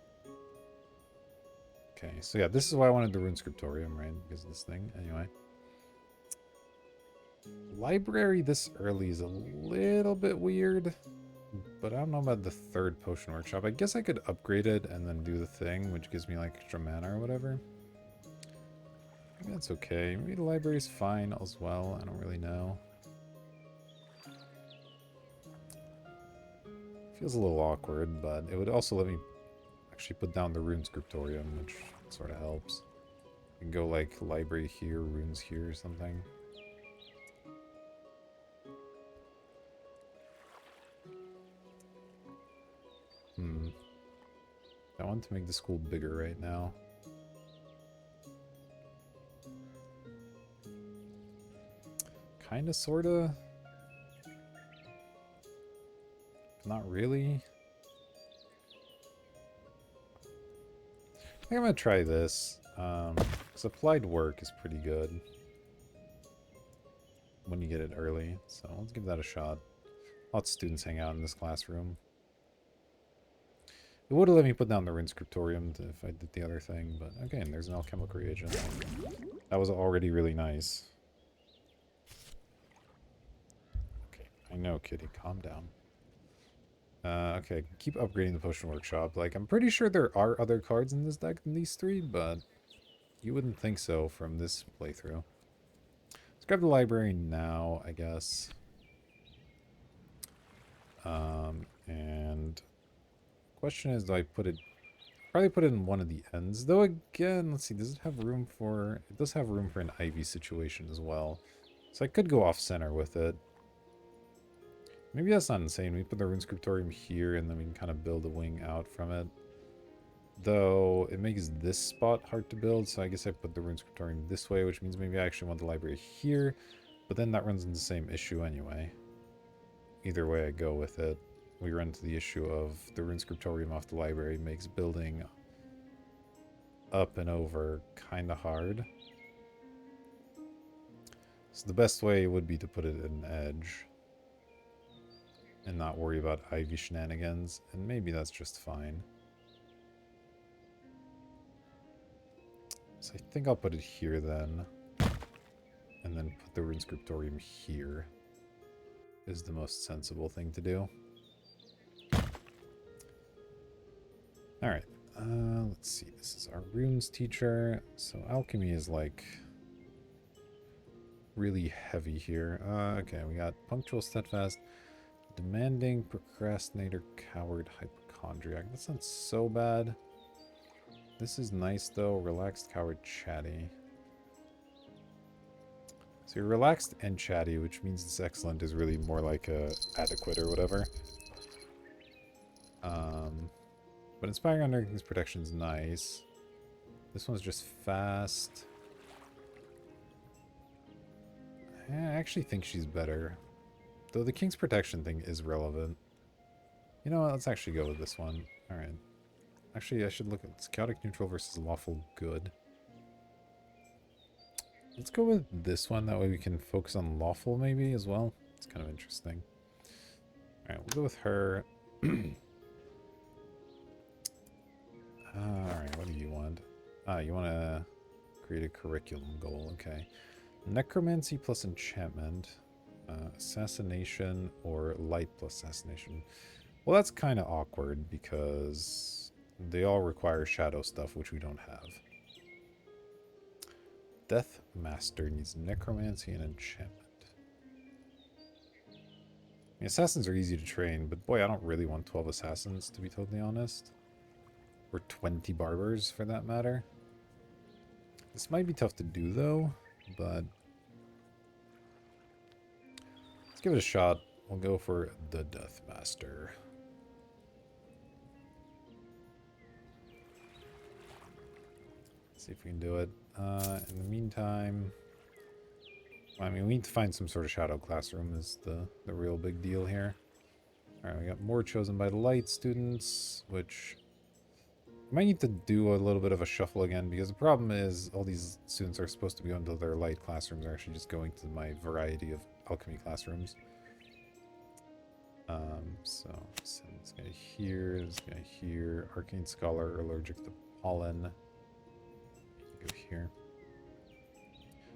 Okay, so yeah, this is why I wanted the Rune Scriptorium, right? Because of this thing. Anyway. Library this early is a little bit weird. But I don't know about the third potion workshop. I guess I could upgrade it and then do the thing, which gives me like extra mana or whatever. Maybe that's okay. Maybe the library's fine as well. I don't really know. Feels a little awkward, but it would also let me actually put down the Rune Scriptorium, which sort of helps. You can go like library here, runes here or something. I want to make the school bigger right now. Kinda, sorta. Not really. I think I'm gonna try this. Applied work is pretty good when you get it early, so let's give that a shot. Lots of students hang out in this classroom. It would have let me put down the Rune Scriptorium if I did the other thing, but again, there's an alchemical reagent. That was already really nice. Okay, I know, kitty, calm down. Okay, keep upgrading the potion workshop. Like, I'm pretty sure there are other cards in this deck than these 3, but you wouldn't think so from this playthrough. Let's grab the library now, I guess. And question is, do I put it... Probably put it in one of the ends. Though again, let's see, does it have room for... It does have room for an Ivy situation as well. So I could go off-center with it. Maybe that's not insane. We put the Rune Scriptorium here, and then we can kind of build a wing out from it. Though, it makes this spot hard to build, so I guess I put the Rune Scriptorium this way, which means maybe I actually want the library here. But then that runs into the same issue anyway. Either way I go with it, we run into the issue of the Rune Scriptorium off the library makes building up and over kind of hard. So the best way would be to put it at an edge. And not worry about Ivy shenanigans, and maybe that's just fine. So I think I'll put it here then. And then put the Rune Scriptorium here. Is the most sensible thing to do. Alright, let's see. This is our runes teacher. So alchemy is like really heavy here. Okay, we got punctual, steadfast, demanding, procrastinator, coward, hypochondriac. That's not so bad. This is nice though. Relaxed, coward, chatty. So you're relaxed and chatty, which means this excellent is really more like a adequate or whatever. But inspiring under King's protection is nice. This one's just fast. I actually think she's better. Though the King's protection thing is relevant. You know what? Let's actually go with this one. Alright. Actually, I should look at chaotic neutral versus lawful good. Let's go with this one. That way we can focus on lawful maybe as well. It's kind of interesting. Alright, we'll go with her. Alright, what do you want? You want to create a curriculum goal. Okay. Necromancy plus enchantment. Assassination or light plus assassination. Well, that's kind of awkward because they all require shadow stuff, which we don't have. Death Master needs necromancy and enchantment. I mean, assassins are easy to train, but boy, I don't really want 12 assassins, to be totally honest. Or 20 barbers, for that matter. This might be tough to do, though, but let's give it a shot. We'll go for the Death Master. See if we can do it. In the meantime, I mean, we need to find some sort of shadow classroom is the real big deal here. Alright, we got more chosen by the light students, which we might need to do a little bit of a shuffle again, because the problem is all these students are supposed to be going to their light classrooms are actually just going to my variety of alchemy classrooms. So send this guy here, Arcane Scholar, allergic to pollen. Go here.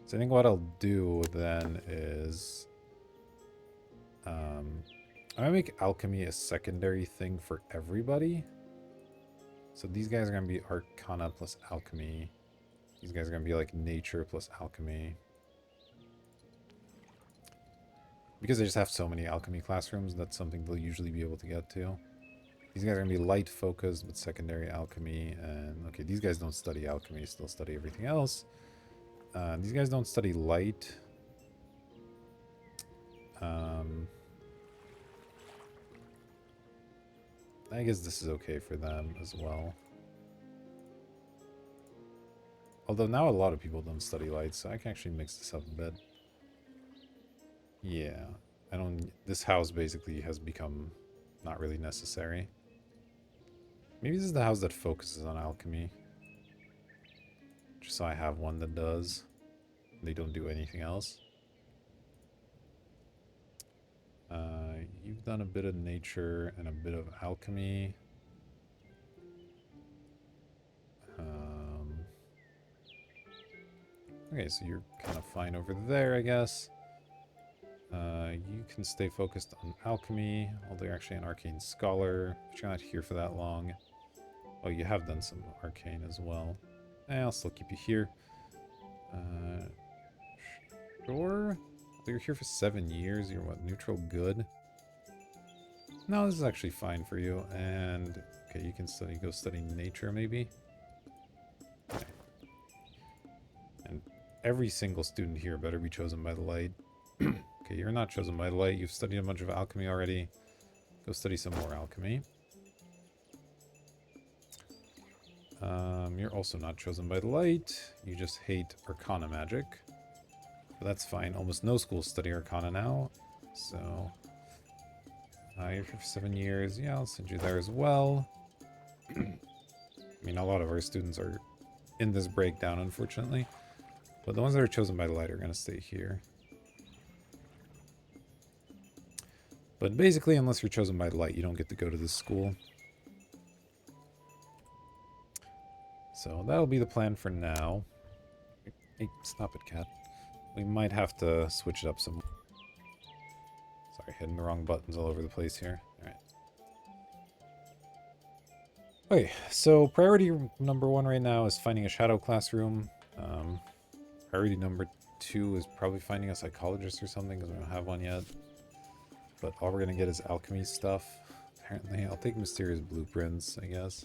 So I think what I'll do then is I'm gonna make alchemy a secondary thing for everybody. So these guys are gonna be Arcana plus alchemy. These guys are gonna be like nature plus alchemy. Because they just have so many alchemy classrooms, that's something they'll usually be able to get to. These guys are going to be light focused with secondary alchemy. And okay, these guys don't study alchemy, still study everything else. These guys don't study light. I guess this is okay for them as well. Although now a lot of people don't study light, so I can actually mix this up a bit. Yeah, this house basically has become not really necessary. Maybe this is the house that focuses on alchemy. Just so I have one that does. They don't do anything else. You've done a bit of nature and a bit of alchemy. Okay, so you're kind of fine over there, I guess. You can stay focused on alchemy, although you're actually an arcane scholar, but you're not here for that long. Oh, you have done some arcane as well. I'll still keep you here. Sure. You're here for 7 years. You're what, neutral good? No, this is actually fine for you. And okay, you can go study nature maybe. Okay. And every single student here better be chosen by the light. Okay, you're not chosen by the light. You've studied a bunch of alchemy already. Go study some more alchemy. You're also not chosen by the light. You just hate Arcana magic. But that's fine. Almost no schools study Arcana now. So, you're here for 7 years. Yeah, I'll send you there as well. I mean, a lot of our students are in this breakdown, unfortunately. But the ones that are chosen by the light are going to stay here. But basically, unless you're chosen by the light, you don't get to go to this school. So that'll be the plan for now. Hey, stop it, cat. We might have to switch it up some. Sorry, hitting the wrong buttons all over the place here. Alright. Okay, so priority number 1 right now is finding a shadow classroom. Priority number 2 is probably finding a psychologist or something, because we don't have one yet. But all we're going to get is alchemy stuff, apparently. I'll take mysterious blueprints, I guess.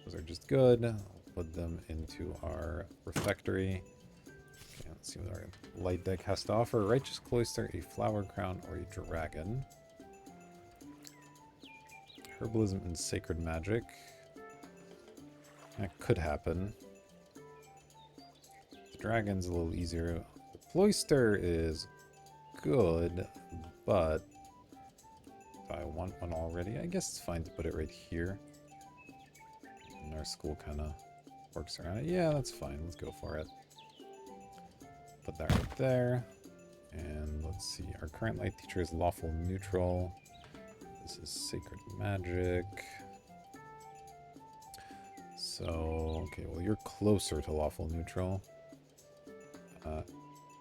Those are just good. I'll put them into our refectory. Okay, Let's see what our light deck has to offer. Righteous Cloister, a Flower Crown, or a Dragon. Herbalism and Sacred Magic. That could happen. The Dragon's a little easier. The Cloister is good, but if I want one already, I guess it's fine to put it right here. And our school kind of works around it. Yeah, that's fine. Let's go for it. Put that right there. And let's see. Our current light teacher is Lawful Neutral. This is Sacred Magic. So, okay, well, you're closer to Lawful Neutral.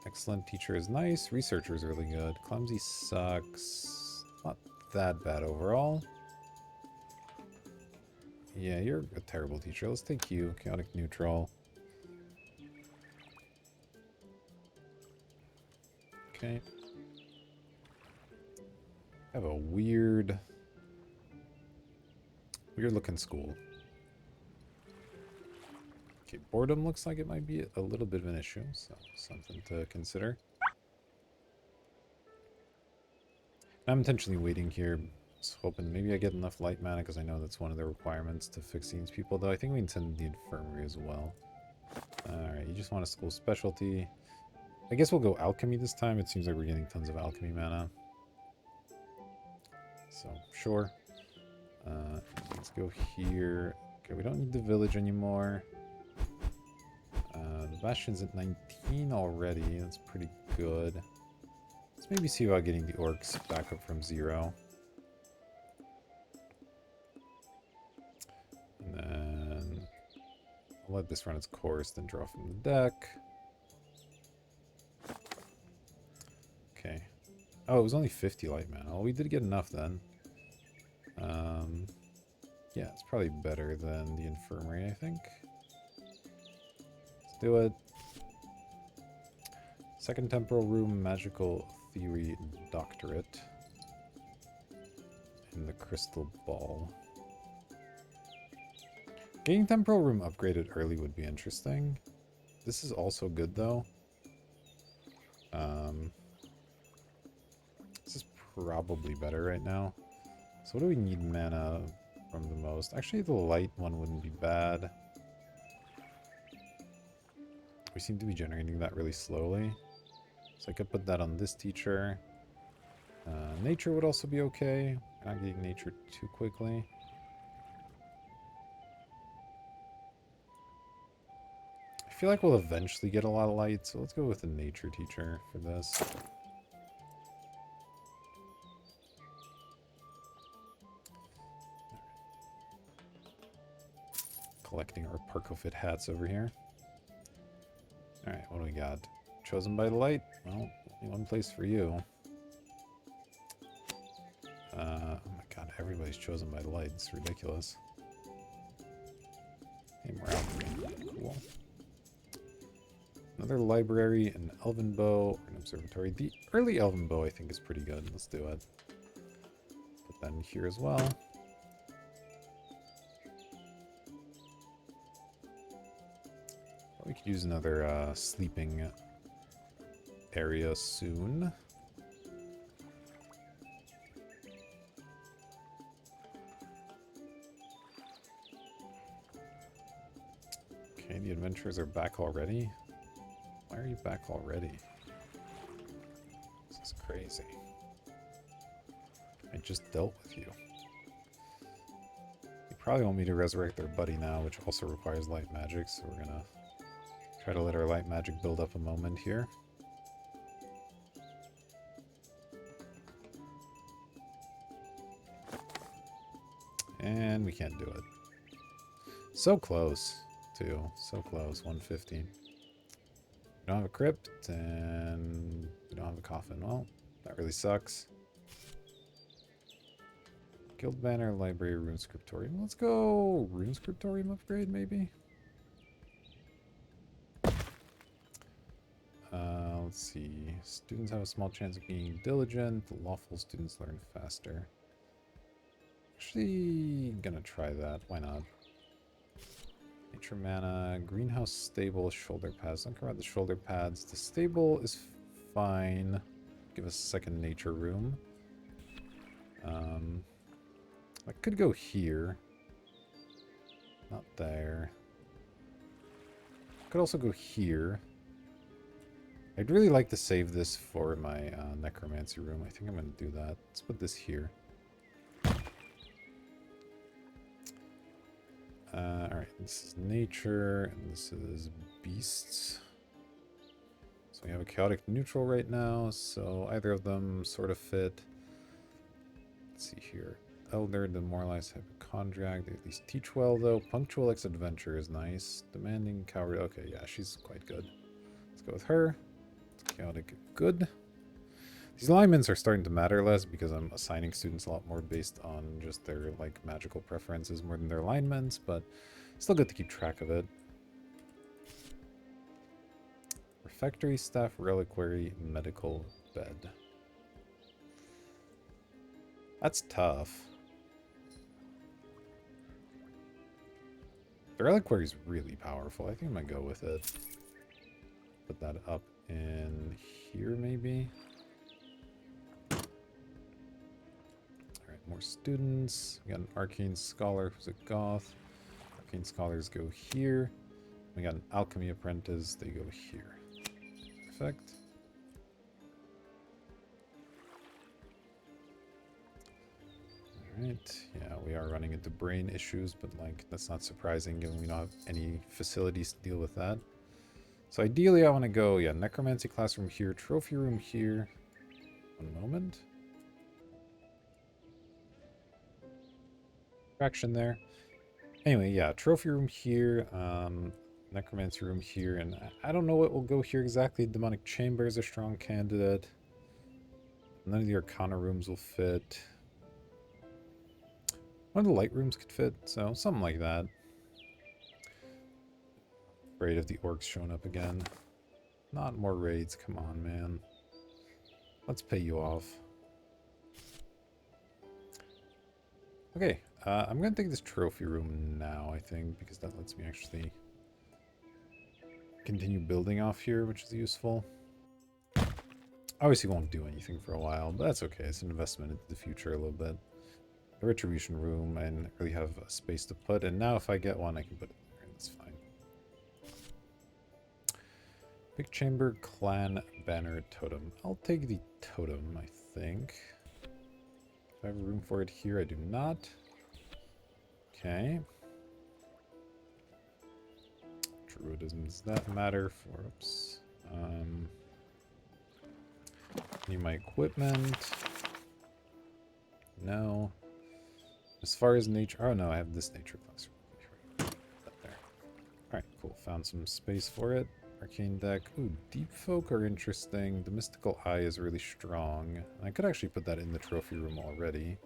Excellent teacher is nice. Researcher is really good. Clumsy sucks. Not that bad overall. Yeah, you're a terrible teacher. Let's take you. Chaotic Neutral. Okay. I have a weird looking school. Okay, boredom looks like it might be a little bit of an issue, so something to consider. I'm intentionally waiting here, just hoping maybe I get enough light mana, because I know that's one of the requirements to fix these people, though I think we can send the infirmary as well. Alright, you just want a school specialty. I guess we'll go alchemy this time. It seems like we're getting tons of alchemy mana. So, sure. Let's go here. Okay, we don't need the village anymore. The Bastion's at 19 already. That's pretty good. Let's maybe see about getting the orcs back up from 0. And then I'll let this run its course, then draw from the deck. Okay. Oh, it was only 50 light mana. Well, we did get enough then. Yeah, it's probably better than the infirmary, I think. Let's do it. Second temporal room, magical theory doctorate. And the crystal ball. Getting temporal room upgraded early would be interesting. This is also good though. This is probably better right now. So what do we need mana from the most? Actually, the light one wouldn't be bad. We seem to be generating that really slowly. So I could put that on this teacher. Nature would also be okay. We're not getting nature too quickly. I feel like we'll eventually get a lot of light, so let's go with the nature teacher for this. Collecting our Parkofit hats over here. Alright, what do we got? Chosen by the light? Well, only one place for you. Oh my god, everybody's chosen by the light. It's ridiculous. Hey, morale. Cool. Another library, an elven bow, or an observatory. The early elven bow I think is pretty good. Let's do it. Put that in here as well. We could use another sleeping area soon. Okay, the adventurers are back already. Why are you back already? This is crazy. I just dealt with you. You probably want me to resurrect their buddy now, which also requires light magic, so we're gonna try to let our light magic build up a moment here. And we can't do it. So close, too. So close. 150. We don't have a crypt, and we don't have a coffin. Well, that really sucks. Guild banner, library, rune scriptorium. Let's go rune scriptorium upgrade, maybe? Let's see. Students have a small chance of being diligent. The lawful students learn faster. Actually, gonna try that. Why not? Nature mana, greenhouse, stable, shoulder pads. Don't care about the shoulder pads. The stable is fine. Give us a second nature room. I could go here. Not there. Could also go here. I'd really like to save this for my necromancy room. I think I'm going to do that. Let's put this here. Alright, this is nature, and this is beasts. So we have a chaotic neutral right now, so either of them sort of fit. Let's see here. Elder, demoralized, hypochondriac. They at least teach well, though. Punctual X adventure is nice. Demanding coward. Okay, yeah, she's quite good. Let's go with her. Chaotic, good. These alignments are starting to matter less because I'm assigning students a lot more based on just their like magical preferences more than their alignments, but still good to keep track of it. Refectory, staff, reliquary, medical, bed. That's tough. The reliquary is really powerful. I think I'm gonna go with it. Put that up in here, maybe. Alright, more students. We got an arcane scholar who's a goth. Arcane scholars go here. We got an alchemy apprentice. They go here. Perfect. Alright, yeah, we are running into brain issues, but like that's not surprising given we don't have any facilities to deal with that. So ideally I want to go, yeah, necromancy classroom here, trophy room here. One moment. Fraction there. Anyway, yeah, trophy room here, necromancy room here, and I don't know what will go here exactly. Demonic chamber is a strong candidate. None of the arcana rooms will fit. One of the light rooms could fit, so something like that. Afraid of the orcs showing up again. Not more raids, come on, man. Let's pay you off. Okay, I'm going to take this trophy room now, I think, because that lets me actually continue building off here, which is useful. Obviously won't do anything for a while, but that's okay. It's an investment into the future a little bit. The retribution room, I didn't really have a space to put, and now if I get one, I can put it there, and that's fine. Big chamber, clan, banner, totem. I'll take the totem, I think. Do I have room for it here? I do not. Okay. Druidism, does that matter for, oops. Need my equipment. No. As far as nature, oh no, I have this nature class. There. Alright, cool. Found some space for it. Arcane deck. Ooh, deep folk are interesting. The mystical eye is really strong. I could actually put that in the trophy room already.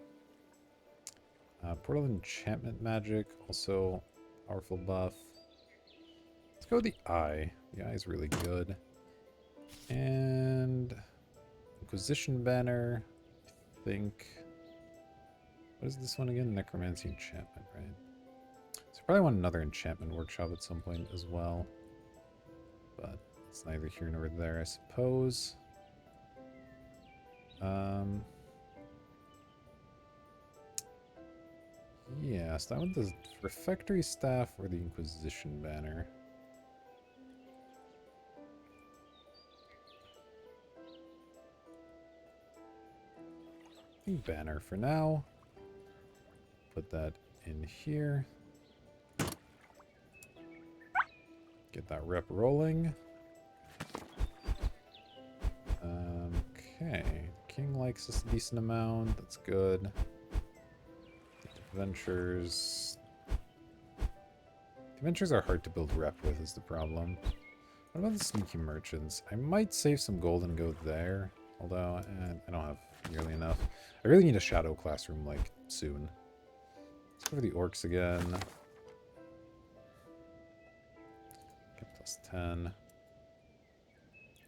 Portal enchantment magic, also powerful buff. Let's go with the eye. The eye is really good. And Inquisition banner, I think. What is this one again? Necromancy enchantment, right? So I probably want another enchantment workshop at some point as well. But it's neither here nor there, I suppose. Yeah, so I want the refectory staff or the Inquisition banner. I think banner for now. Put that in here. Get that rep rolling. Okay. King likes us a decent amount. That's good. Adventures. Adventures are hard to build rep with is the problem. What about the sneaky merchants? I might save some gold and go there. Although, I don't have nearly enough. I really need a shadow classroom, like, soon. Let's go for the orcs again. Get plus 10.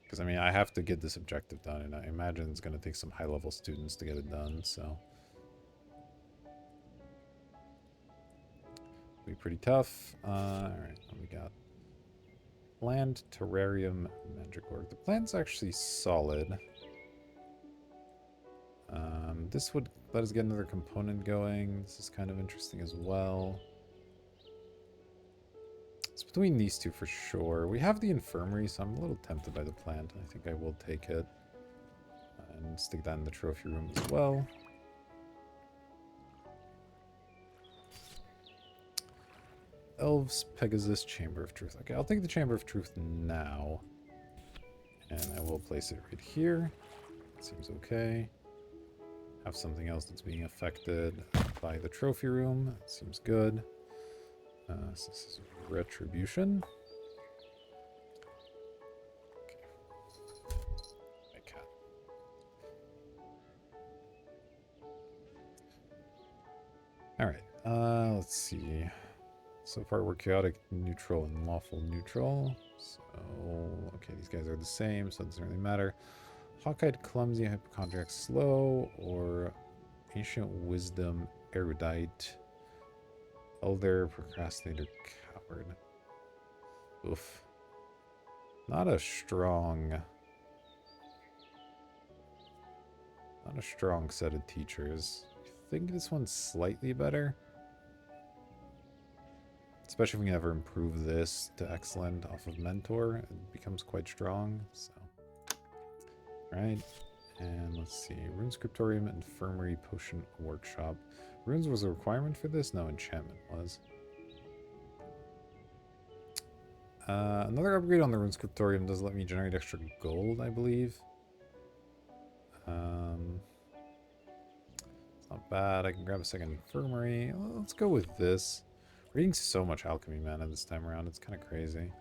Because, I mean, I have to get this objective done, and I imagine it's going to take some high-level students to get it done, so... be pretty tough. Alright, we got Land, Terrarium, Mandragora. The plant's actually solid. This would let us get another component going. This is kind of interesting as well. It's between these two for sure. We have the infirmary, so I'm a little tempted by the plant. I think I will take it. And stick that in the trophy room as well. Elves, Pegasus, Chamber of Truth. Okay, I'll take the Chamber of Truth now. And I will place it right here. Seems okay. Have something else that's being affected by the trophy room. That seems good. So this is Retribution. Okay. My cat. Alright, let's see. So far we're chaotic neutral and lawful neutral. So, okay, these guys are the same, so it doesn't really matter. Hawkeye, clumsy, hypochondriac, slow, or ancient wisdom, erudite, elder, procrastinator, coward. Oof. Not a strong set of teachers. I think this one's slightly better. Especially if we can ever improve this to excellent off of mentor, it becomes quite strong. So, right. And let's see, Rune Scriptorium, Infirmary, Potion Workshop. Runes was a requirement for this? No, enchantment was. Another upgrade on the Rune Scriptorium does let me generate extra gold, I believe. It's not bad. I can grab a second Infirmary. Let's go with this. We're getting so much alchemy mana this time around. It's kind of crazy.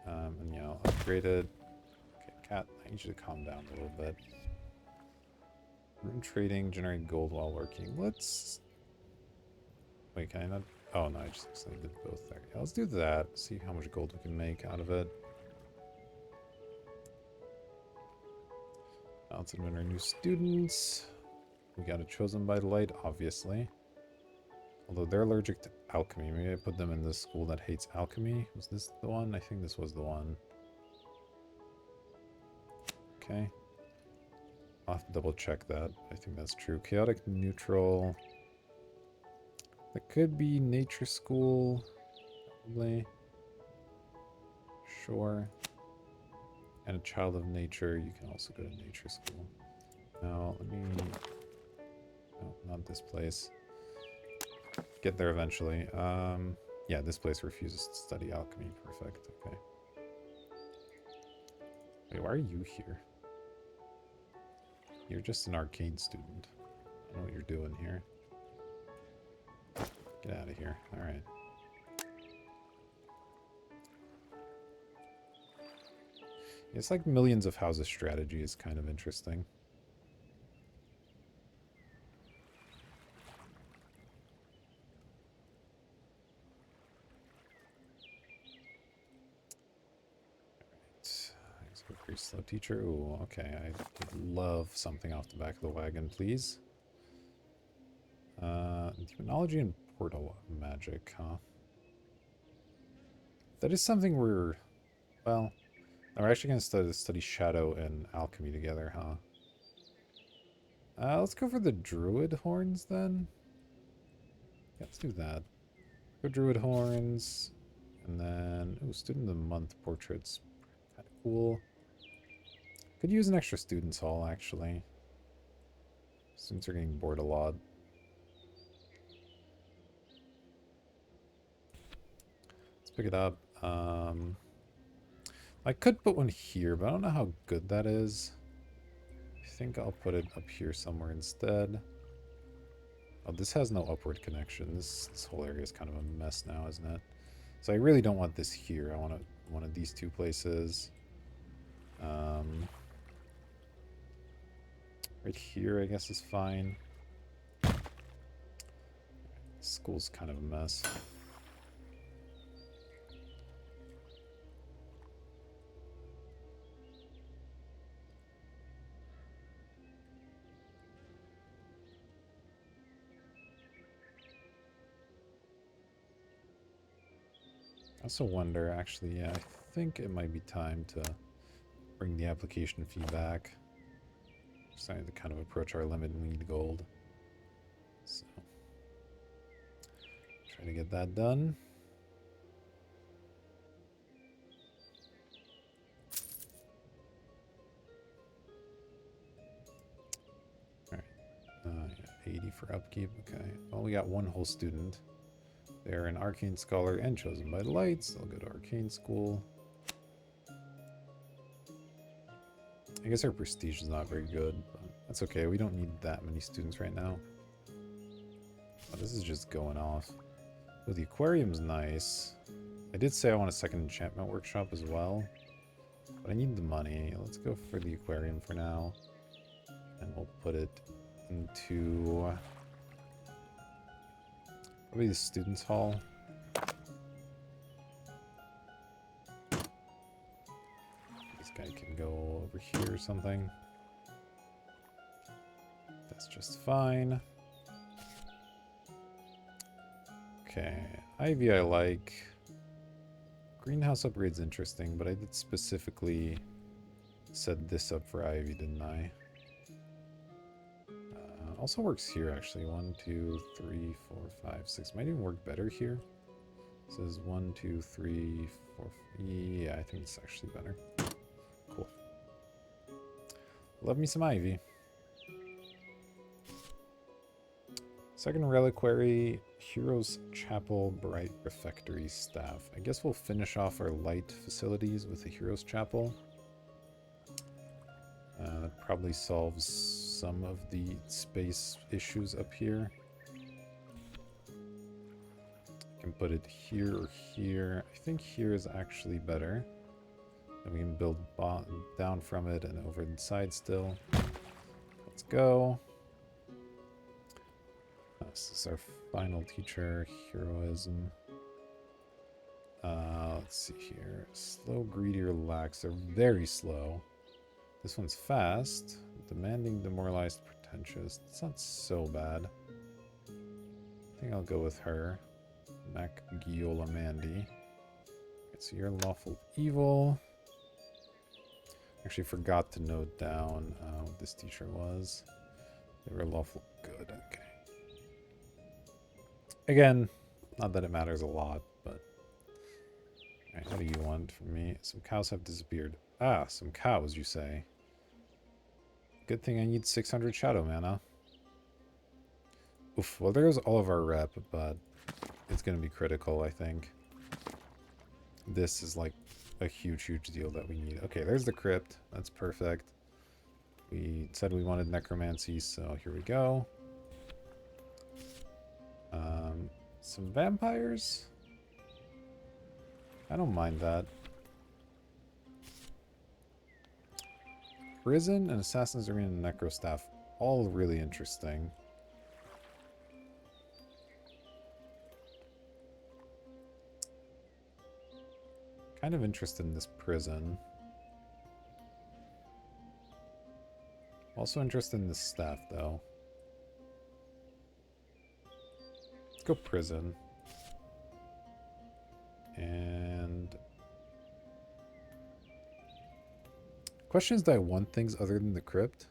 And yeah, I'll upgrade it. Okay, cat, I need you to calm down a little bit. Rune trading, generate gold while working. Let's... Wait, can I not... Oh, no, I just accidentally did both there. Yeah, let's do that. See how much gold we can make out of it. Now let's admit our new students. We got a Chosen by the Light, obviously. Although they're allergic to alchemy. Maybe I put them in this school that hates alchemy. Was this the one? I think this was the one. Okay. I'll have to double check that. I think that's true. Chaotic neutral. That could be nature school. Probably. Sure. And a child of nature. You can also go to nature school. Now, let me... No, not this place. Get there eventually. Yeah, this place refuses to study alchemy. Perfect. Okay. Wait, why are you here? You're just an arcane student. I don't know what you're doing here. Get out of here. Alright. It's like millions of houses strategy is kind of interesting. Pretty slow teacher. Ooh, okay. I would love something off the back of the wagon, please. Demonology and portal magic, huh? That is something we're... Well, we're actually going to study shadow and alchemy together, huh? Let's go for the druid horns, then. Yeah, let's do that. Go druid horns. And then... Ooh, student of the month portraits. Kind of cool. Could use an extra students hall, actually. Students are getting bored a lot. Let's pick it up. I could put one here, but I don't know how good that is. I think I'll put it up here somewhere instead. Oh, this has no upward connection. This whole area is kind of a mess now, isn't it? So I really don't want this here. I want one of these two places. Right here, I guess, is fine. School's kind of a mess. I also wonder, actually, yeah, I think it might be time to bring the application fee back. We're starting to kind of approach our limit and we need gold. So, try to get that done. Alright. Yeah, 80 for upkeep. Okay. Well, we got one whole student. They're an arcane scholar and chosen by the lights. They'll go to arcane school. I guess our prestige is not very good, but that's okay. We don't need that many students right now. Oh, this is just going off. Oh, the aquarium's nice. I did say I want a second enchantment workshop as well, but I need the money. Let's go for the aquarium for now, and we'll put it into probably the students' hall. This guy can go over here or something. That's just fine. Okay, Ivy I like. Greenhouse upgrade's interesting, but I did specifically set this up for Ivy, didn't I? Also works here, actually. 1, 2, 3, 4, 5, 6. Might even work better here. This is 1, 2, 3, 4. Yeah, I think it's actually better. Cool. Love me some Ivy. Second reliquary, Heroes Chapel, Bright Refectory Staff. I guess we'll finish off our light facilities with the Heroes Chapel. That probably solves some of the space issues up here. I can put it here or here. I think here is actually better. Then we can build down from it and over the side still. Let's go. This is our final teacher, heroism. Let's see here. Slow, greedy, relaxed. They're very slow. This one's fast. Demanding, demoralized, pretentious. It's not so bad. I think I'll go with her. Mac Giola Mandy. Okay, so you're lawful evil. Actually forgot to note down what this teacher was. They were lawful good. Okay. Again, not that it matters a lot, but... Alright, what do you want from me? Some cows have disappeared. Ah, some cows, you say? Good thing I need 600 shadow mana. Oof, well there's all of our rep, but it's going to be critical, I think. This is like a huge, huge deal that we need. Okay, there's the crypt. That's perfect. We said we wanted necromancy, so here we go. Some vampires? I don't mind that. Prison and Assassin's Arena and Necrostaff. All really interesting. Kind of interested in this prison. Also interested in this staff, though. Let's go prison. And... question is, do I want things other than the crypt?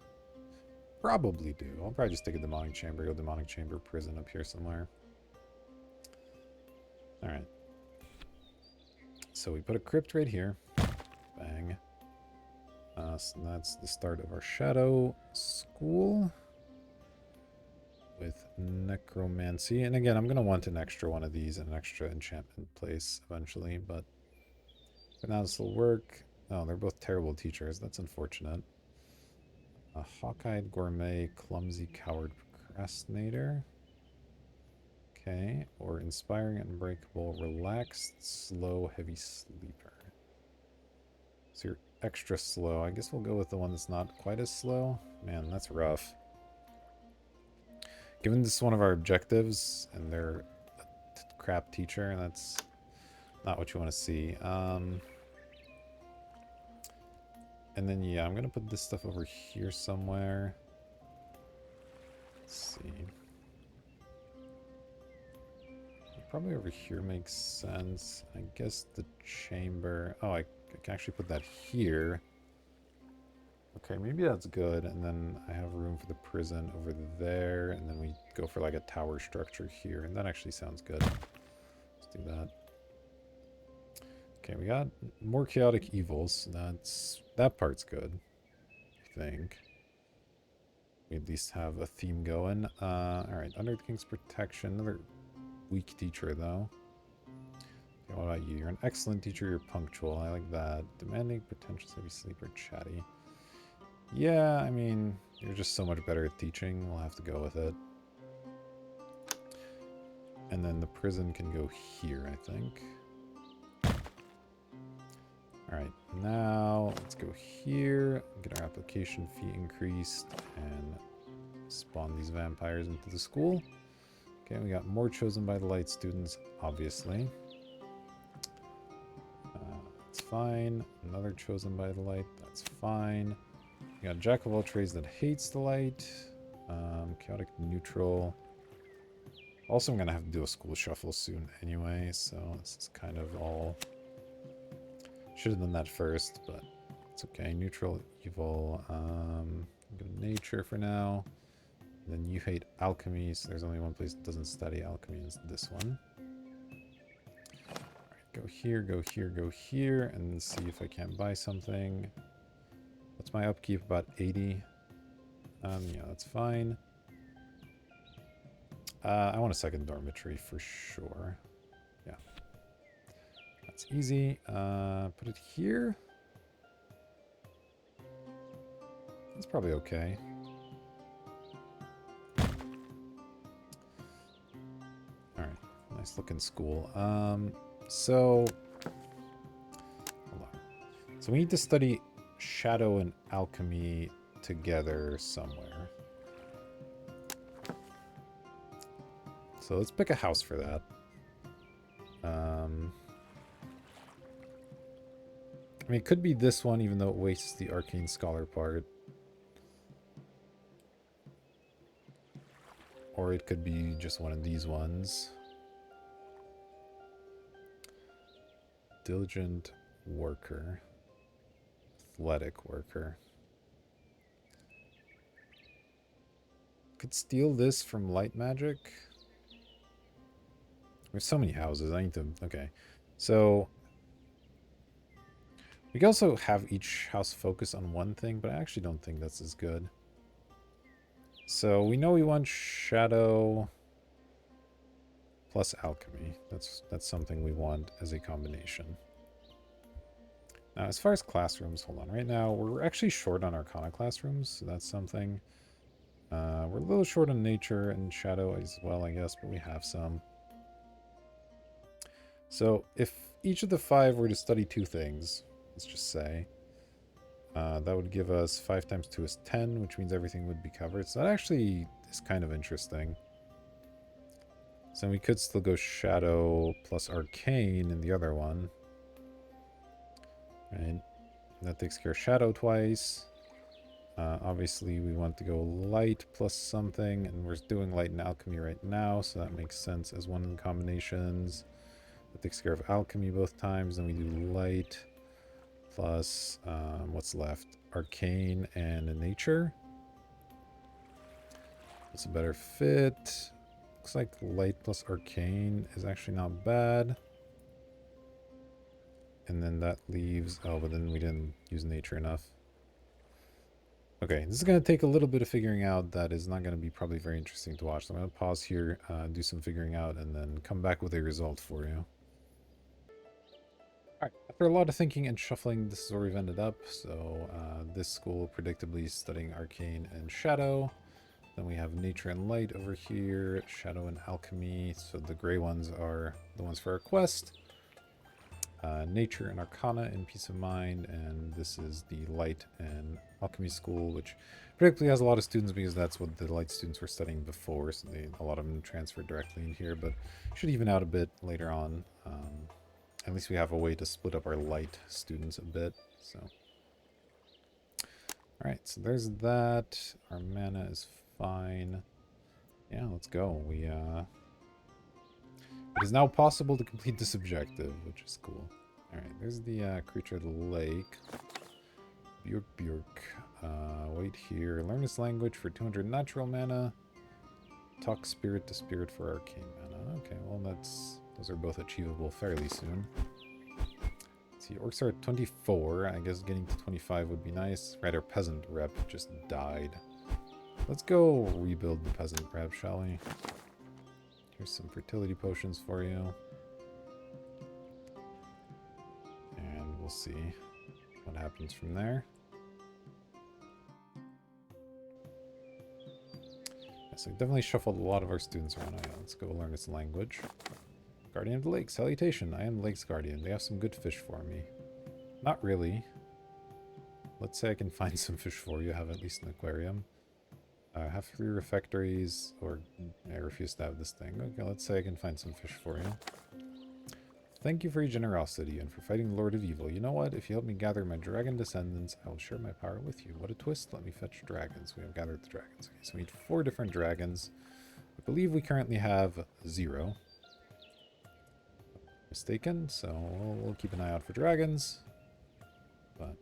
Probably do. I'll probably just take a demonic chamber, go demonic chamber, prison up here somewhere. Alright. So we put a crypt right here. Bang. So that's the start of our shadow school. With necromancy. And again, I'm going to want an extra one of these and an extra enchantment place eventually. But for now, this will work. Oh, they're both terrible teachers. That's unfortunate. A hawk-eyed gourmet, clumsy coward procrastinator. Okay. Or inspiring, unbreakable, relaxed, slow, heavy sleeper. So you're extra slow. I guess we'll go with the one that's not quite as slow. Man, that's rough. Given this is one of our objectives, and they're a crap teacher, that's not what you want to see. And then, yeah, I'm going to put this stuff over here somewhere. Let's see. probably over here makes sense. I guess the chamber... Oh, I can actually put that here. Okay, maybe that's good. And then I have room for the prison over there. And then we go for like a tower structure here. And that actually sounds good. Let's do that. Okay, we got more chaotic evils. That part's good, I think. We at least have a theme going. Alright, under the king's protection. Another weak teacher, though. Okay, what about you? You're an excellent teacher. You're punctual. I like that. Demanding, pretentious, heavy sleeper, chatty. Yeah, I mean, you're just so much better at teaching. We'll have to go with it. And then the prison can go here, I think. Alright, now let's go here, get our application fee increased, and spawn these vampires into the school. Okay, we got more chosen by the light students, obviously. That's fine. Another chosen by the light, that's fine. We got Jack of all trades that hates the light. Chaotic neutral. Also, I'm going to have to do a school shuffle soon anyway, so this is kind of all... Should have done that first, but it's okay. Neutral, evil. Go to nature for now. And then you hate alchemy, so there's only one place that doesn't study alchemy, and it's this one. Alright, go here, go here, go here, and then see if I can't buy something. What's my upkeep? About 80. Yeah, that's fine. I want a second dormitory for sure. Yeah. That's easy. Put it here. That's probably okay. Alright. Nice looking school. So... Hold on. So we need to study shadow and alchemy together somewhere. So let's pick a house for that. I mean, it could be this one, even though it wastes the arcane scholar part. Or it could be just one of these ones. Diligent worker. Athletic worker. Could steal this from light magic. There's so many houses. I need to... Okay. So... we can also have each house focus on one thing, but I actually don't think that's as good. So we know we want shadow plus alchemy. That's something we want as a combination. Now, as far as classrooms, hold on. Right now, we're actually short on Arcana classrooms, so that's something. We're a little short on nature and shadow as well, I guess, but we have some. So if each of the 5 were to study 2 things, let's just say, that would give us 5 times 2 is 10, which means everything would be covered. So that actually is kind of interesting. So we could still go shadow plus arcane in the other one. Right? That takes care of shadow twice. Obviously, we want to go light plus something, and we're doing light and alchemy right now, so that makes sense as one of the combinations. That takes care of alchemy both times, then we do light plus, what's left? Arcane and nature. That's a better fit. Looks like light plus arcane is actually not bad. And then that leaves... oh, but then we didn't use nature enough. Okay, this is going to take a little bit of figuring out. That is not going to be probably very interesting to watch. So I'm going to pause here, do some figuring out, and then come back with a result for you. Alright, after a lot of thinking and shuffling, this is where we've ended up. So this school predictably is studying arcane and shadow. Then we have nature and light over here, shadow and alchemy. So the gray ones are the ones for our quest. Nature and arcana and peace of mind, and this is the light and alchemy school, which predictably has a lot of students because that's what the light students were studying before, so a lot of them transferred directly in here, but should even out a bit later on. At least we have a way to split up our light students a bit. So alright, so there's that. Our mana is fine. Yeah, let's go. It is now possible to complete this objective, which is cool. Alright, there's the creature of the lake. Bjork. Wait here. Learn this language for 200 natural mana. Talk spirit to spirit for arcane mana. Okay, well those are both achievable fairly soon. Let's see, orcs are at 24. I guess getting to 25 would be nice. Right, our peasant rep just died. Let's go rebuild the peasant rep, shall we? Here's some fertility potions for you. And we'll see what happens from there. So we definitely shuffled a lot of our students around. Right, let's go learn its language. Guardian of the Lake, salutation. I am the Lake's Guardian. They have some good fish for me. Not really. Let's say I can find some fish for you. I have at least an aquarium. Have 3 refectories, or I refuse to have this thing. Okay, let's say I can find some fish for you. Thank you for your generosity and for fighting the Lord of Evil. You know what? If you help me gather my dragon descendants, I will share my power with you. What a twist. Let me fetch dragons. We have gathered the dragons. Okay, so we need 4 different dragons. I believe we currently have 0. Mistaken, so we'll keep an eye out for dragons. But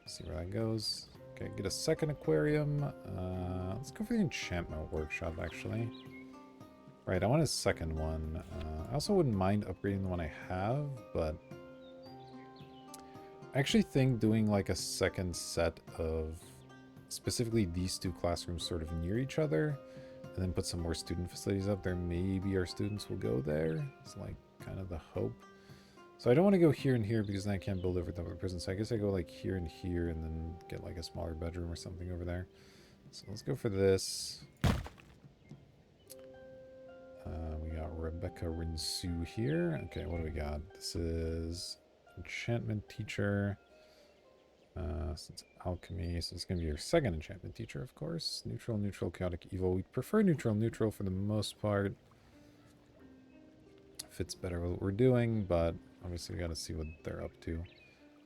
see where that goes. Okay, get a second aquarium. Let's go for the enchantment workshop, actually. Right, I want a second one. I also wouldn't mind upgrading the one I have, but I actually think doing like a second set of specifically these 2 classrooms sort of near each other, and then put some more student facilities up there. Maybe our students will go there. It's like kind of the hope. So I don't want to go here and here because then I can't build over top of the prison. So I guess I go like here and here and then get like a smaller bedroom or something over there. So let's go for this. We got Rebecca Rinsu here. Okay, what do we got? This is enchantment teacher. So it's alchemy. So it's going to be your second enchantment teacher, of course. Neutral, neutral, chaotic, evil. We prefer neutral, neutral for the most part. Fits better with what we're doing, but obviously we got to see what they're up to.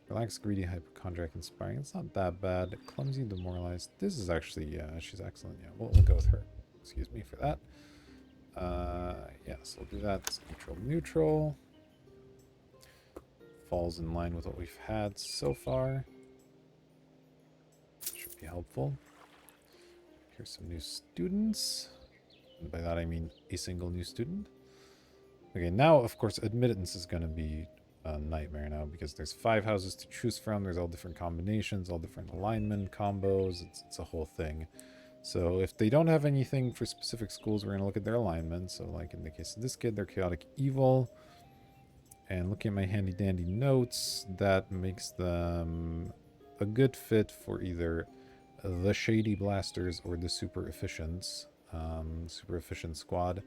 Relaxed, greedy, hypochondriac, inspiring. It's not that bad. Clumsy, demoralized. This is actually, yeah, she's excellent. Yeah, we'll go with her. Excuse me for that. Yeah, so we'll do that. It's neutral, neutral. Falls in line with what we've had so far. Should be helpful. Here's some new students. And by that I mean a single new student. Okay, now of course admittance is going to be a nightmare now because there's 5 houses to choose from. There's all different combinations, all different alignment combos. It's a whole thing. So if they don't have anything for specific schools, we're going to look at their alignment. So like in the case of this kid, they're chaotic evil. And looking at my handy dandy notes, that makes them a good fit for either the Shady Blasters or the Super Efficients, Super Efficient Squad.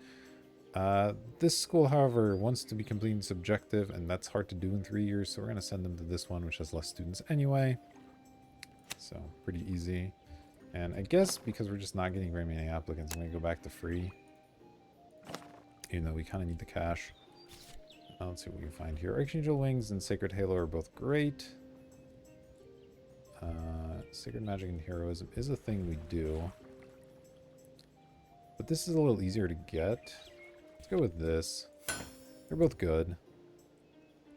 This school, however, wants to be completing this objective, and that's hard to do in 3 years, so we're going to send them to this one, which has less students anyway. So, pretty easy. And I guess because we're just not getting very many applicants, I'm going to go back to free. Even though we kind of need the cash. Let's see what we can find here. Archangel Wings and Sacred Halo are both great. Sacred Magic and Heroism is a thing we do. But this is a little easier to get. Let's go with this. They're both good.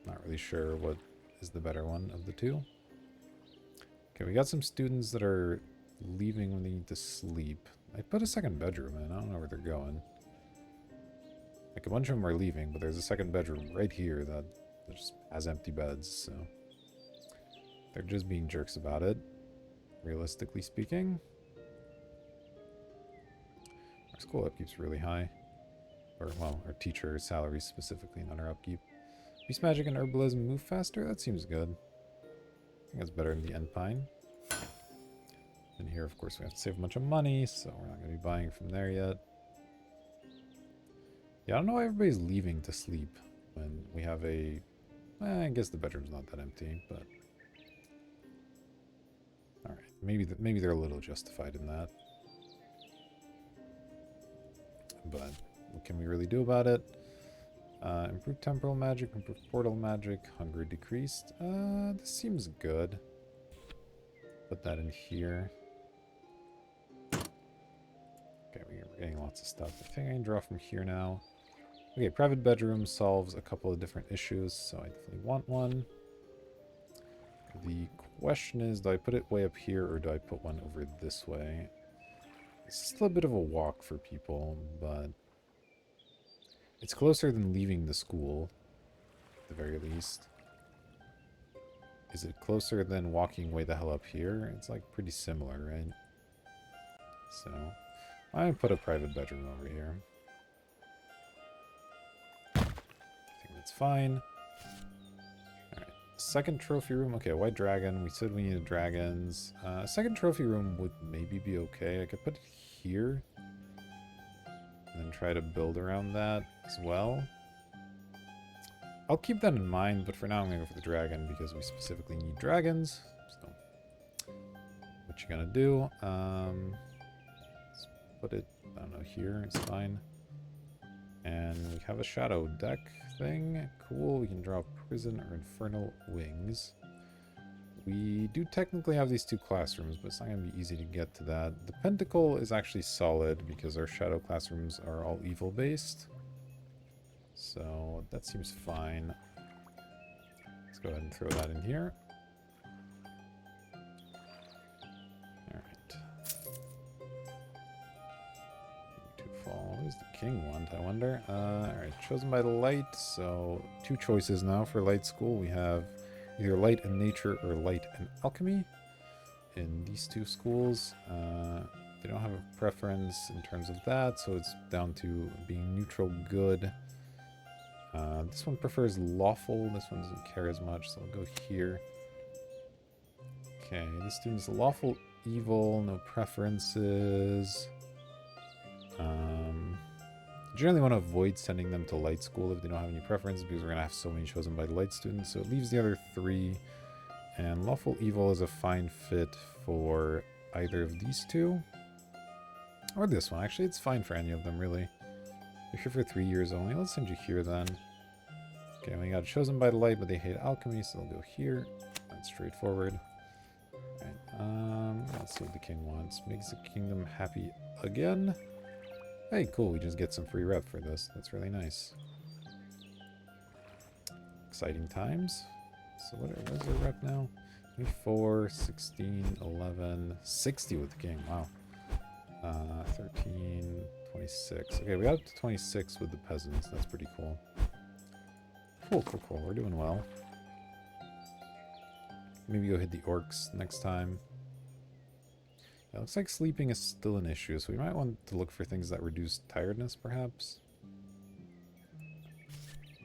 Not really sure what is the better one of the 2. Okay, we got some students that are leaving when they need to sleep. I put a second bedroom in. I don't know where they're going. Like, a bunch of them are leaving, but there's a second bedroom right here that just has empty beds, so they're just being jerks about it, realistically speaking. Our school upkeep's really high. Or, well, our teacher salaries specifically, not our upkeep. Beast Magic and Herbalism move faster? That seems good. I think that's better than the Endpine. And here, of course, we have to save a bunch of money, so we're not going to be buying from there yet. Yeah, I don't know why everybody's leaving to sleep when we have a... I guess the bedroom's not that empty, but... Alright, maybe they're a little justified in that. But what can we really do about it? Improved temporal magic, improved portal magic, hunger decreased. This seems good. Put that in here. Okay, we're getting lots of stuff. I think I can draw from here now. Okay, private bedroom solves a couple of different issues, so I definitely want one. The question is, do I put it way up here or do I put one over this way? It's still a bit of a walk for people, but it's closer than leaving the school, at the very least. Is it closer than walking way the hell up here? It's like pretty similar, right? So I put a private bedroom over here. I think that's fine. Alright, second trophy room. Okay, white dragon. We said we needed dragons. Second trophy room would maybe be okay. I could put it here. And then try to build around that as well. I'll keep that in mind, but for now I'm going to go for the dragon because we specifically need dragons. So, what you gonna do? Let's put it, I don't know, here. It's fine. And we have a shadow deck thing. Cool, we can draw prison or infernal wings. We do technically have these two classrooms, but it's not going to be easy to get to that. The pentacle is actually solid because our shadow classrooms are all evil based. So that seems fine. Let's go ahead and throw that in here. Alright. To fall. What does the king want, I wonder? Alright, chosen by the light. So 2 choices now for light school. We have either light and nature or light and alchemy in these 2 schools. They don't have a preference in terms of that, so it's down to being neutral good. This one prefers lawful. This one doesn't care as much, so I'll go here. Okay, this student's lawful evil, no preferences. Generally want to avoid sending them to light school if they don't have any preferences because we're going to have so many chosen by the light students. So it leaves the other 3. And lawful evil is a fine fit for either of these 2. Or this one. Actually, it's fine for any of them, really. You're here for 3 years only. Let's send you here then. Okay, we got chosen by the light, but they hate alchemy, so they'll go here. That's straightforward. Alright, let's see what the king wants. Makes the kingdom happy again. Hey, cool, we just get some free rep for this. That's really nice. Exciting times. So what is our rep now? 24, 16, 11, 60 with the king. Wow. 13, 26. Okay, we got up to 26 with the peasants. That's pretty cool. Cool, cool, cool. We're doing well. Maybe go hit the orcs next time. Yeah, looks like sleeping is still an issue, so we might want to look for things that reduce tiredness, perhaps.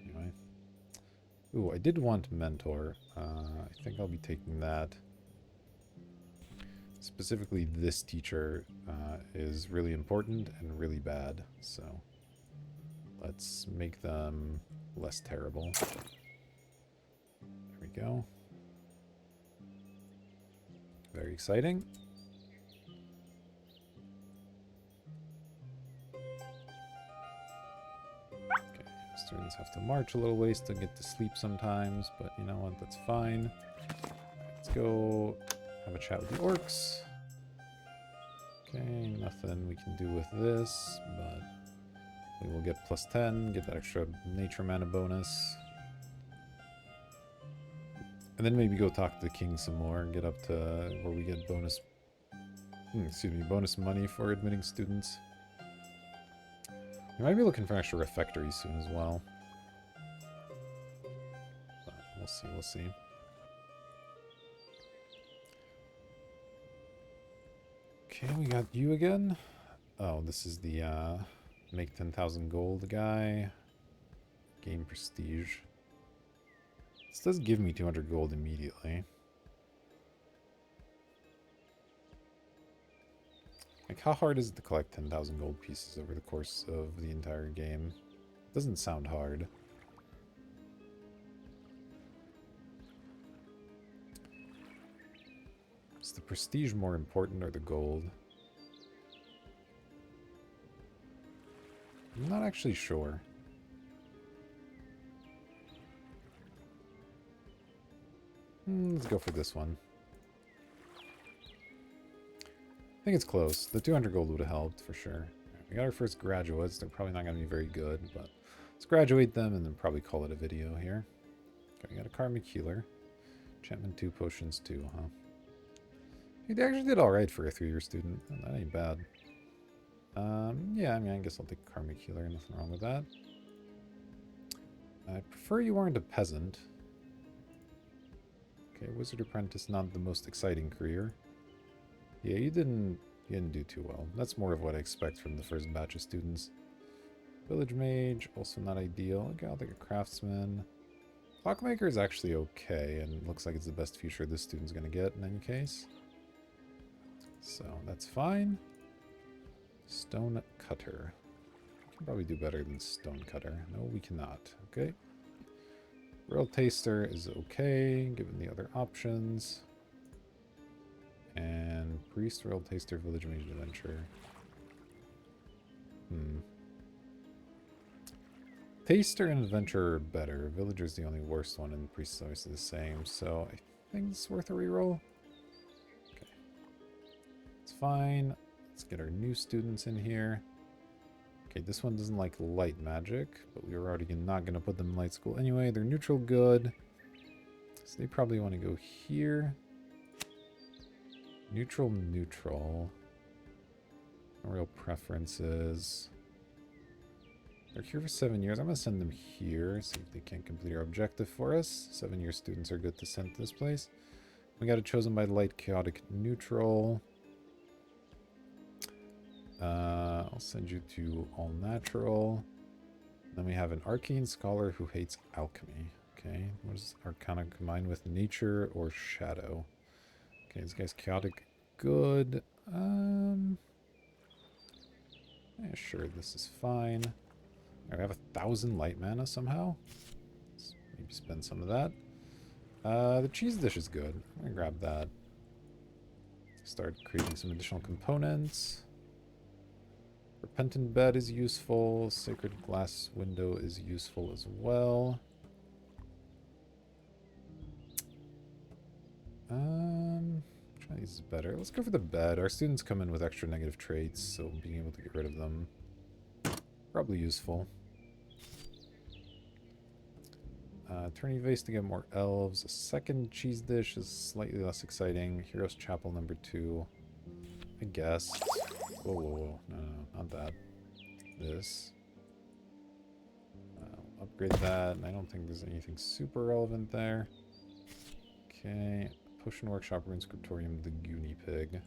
Anyway. Ooh, I did want mentor. I think I'll be taking that. Specifically, this teacher is really important and really bad, so let's make them less terrible. There we go. Very exciting. Okay, students have to march a little ways to get to sleep sometimes, but you know what, that's fine. Let's go have a chat with the orcs. Okay, nothing we can do with this, but we will get plus 10, get that extra nature mana bonus. And then maybe go talk to the king some more and get up to where we get bonus, bonus money for admitting students. We might be looking for extra refectories soon as well. But we'll see, we'll see. Okay, we got you again. Oh, this is the make 10,000 gold guy. Gain prestige. This does give me 200 gold immediately. Like, how hard is it to collect 10,000 gold pieces over the course of the entire game? It doesn't sound hard. Is the prestige more important or the gold? I'm not actually sure. Let's go for this one. I think it's close. The 200 gold would have helped for sure. We got our first graduates. They're probably not going to be very good, but Let's graduate them and then probably call it a video here. Okay, we got a karmic healer. Enchantment 2, potions 2, huh? They actually did alright for a 3-year student. That ain't bad. Yeah, I mean, I guess I'll take a karmic healer. Nothing wrong with that. I prefer you aren't a peasant. Okay, wizard apprentice, not the most exciting career. Yeah, you didn't do too well. That's more of what I expect from the first batch of students. Village mage, also not ideal. Okay, I'll take a craftsman. Clockmaker is actually okay, and looks like it's the best future this student's going to get in any case. So, that's fine. Stone cutter. We can probably do better than stone cutter. No, we cannot. Okay. Royal taster is okay, given the other options. And priest, royal taster, village mage, adventure. Taster and adventure are better. Villager's the only worst one, and priest is obviously the same. So I think it's worth a reroll. Okay. It's fine. Let's get our new students in here. Okay, this one doesn't like light magic, but we were already not going to put them in light school anyway. They're neutral good. So they probably want to go here. Neutral, neutral. No real preferences. They're here for 7 years. I'm going to send them here, see if they can complete our objective for us. 7-year students are good to send to this place. We got it chosen by light, chaotic, neutral. I'll send you to all natural. Then we have an arcane scholar who hates alchemy. Okay, what is arcana combined with nature or shadow? Okay, this guy's chaotic, good. Yeah, sure, this is fine. I have 1,000 light mana somehow. Let's maybe spend some of that. The cheese dish is good. I'm gonna grab that. Start creating some additional components. Repentant bed is useful. Sacred glass window is useful as well. Which one of these is better? Let's go for the bed. Our students come in with extra negative traits, so being able to get rid of them probably useful. Attorney vase to get more elves. A second cheese dish is slightly less exciting. Heroes Chapel number 2. I guess. Whoa, whoa, whoa. No, not that. This. Upgrade that. I don't think there's anything super relevant there. Okay. Potion Workshop, Rune Scriptorium, the Goonie Pig.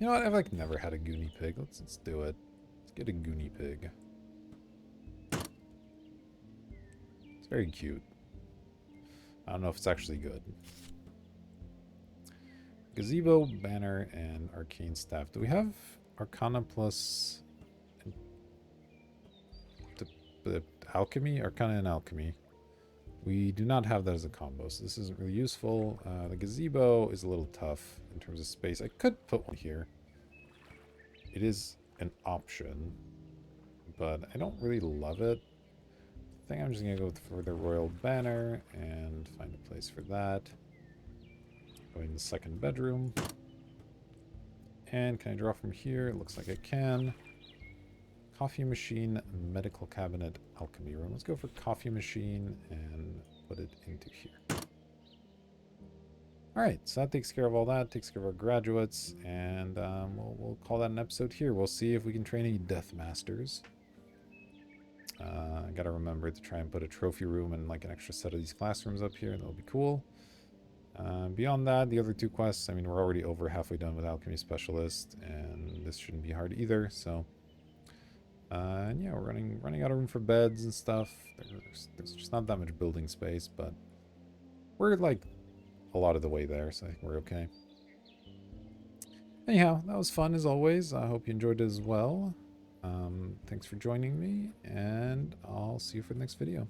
You know what? I've like never had a Goonie Pig. Let's do it. Let's get a Goonie Pig. It's very cute. I don't know if it's actually good. Gazebo, banner, and arcane staff. Do we have Arcana plus the alchemy? Arcana and alchemy. We do not have that as a combo, so this isn't really useful. The gazebo is a little tough in terms of space. I could put one here. It is an option, but I don't really love it. I think I'm just going to go for the royal banner and find a place for that. Go in the second bedroom. And can I draw from here? It looks like I can. Coffee machine, medical cabinet, alchemy room. Let's go for coffee machine and put it into here. Alright, so that takes care of all that, takes care of our graduates, and we'll call that an episode here. We'll see if we can train any death masters. I gotta remember to try and put a trophy room and like an extra set of these classrooms up here. That'll be cool. Beyond that, the other 2 quests, I mean, we're already over halfway done with Alchemy Specialist, and this shouldn't be hard either, so... and yeah, we're running out of room for beds and stuff. There's just not that much building space, but we're like a lot of the way there, so I think we're okay. Anyhow, that was fun as always. I hope you enjoyed it as well. Thanks for joining me, and I'll see you for the next video.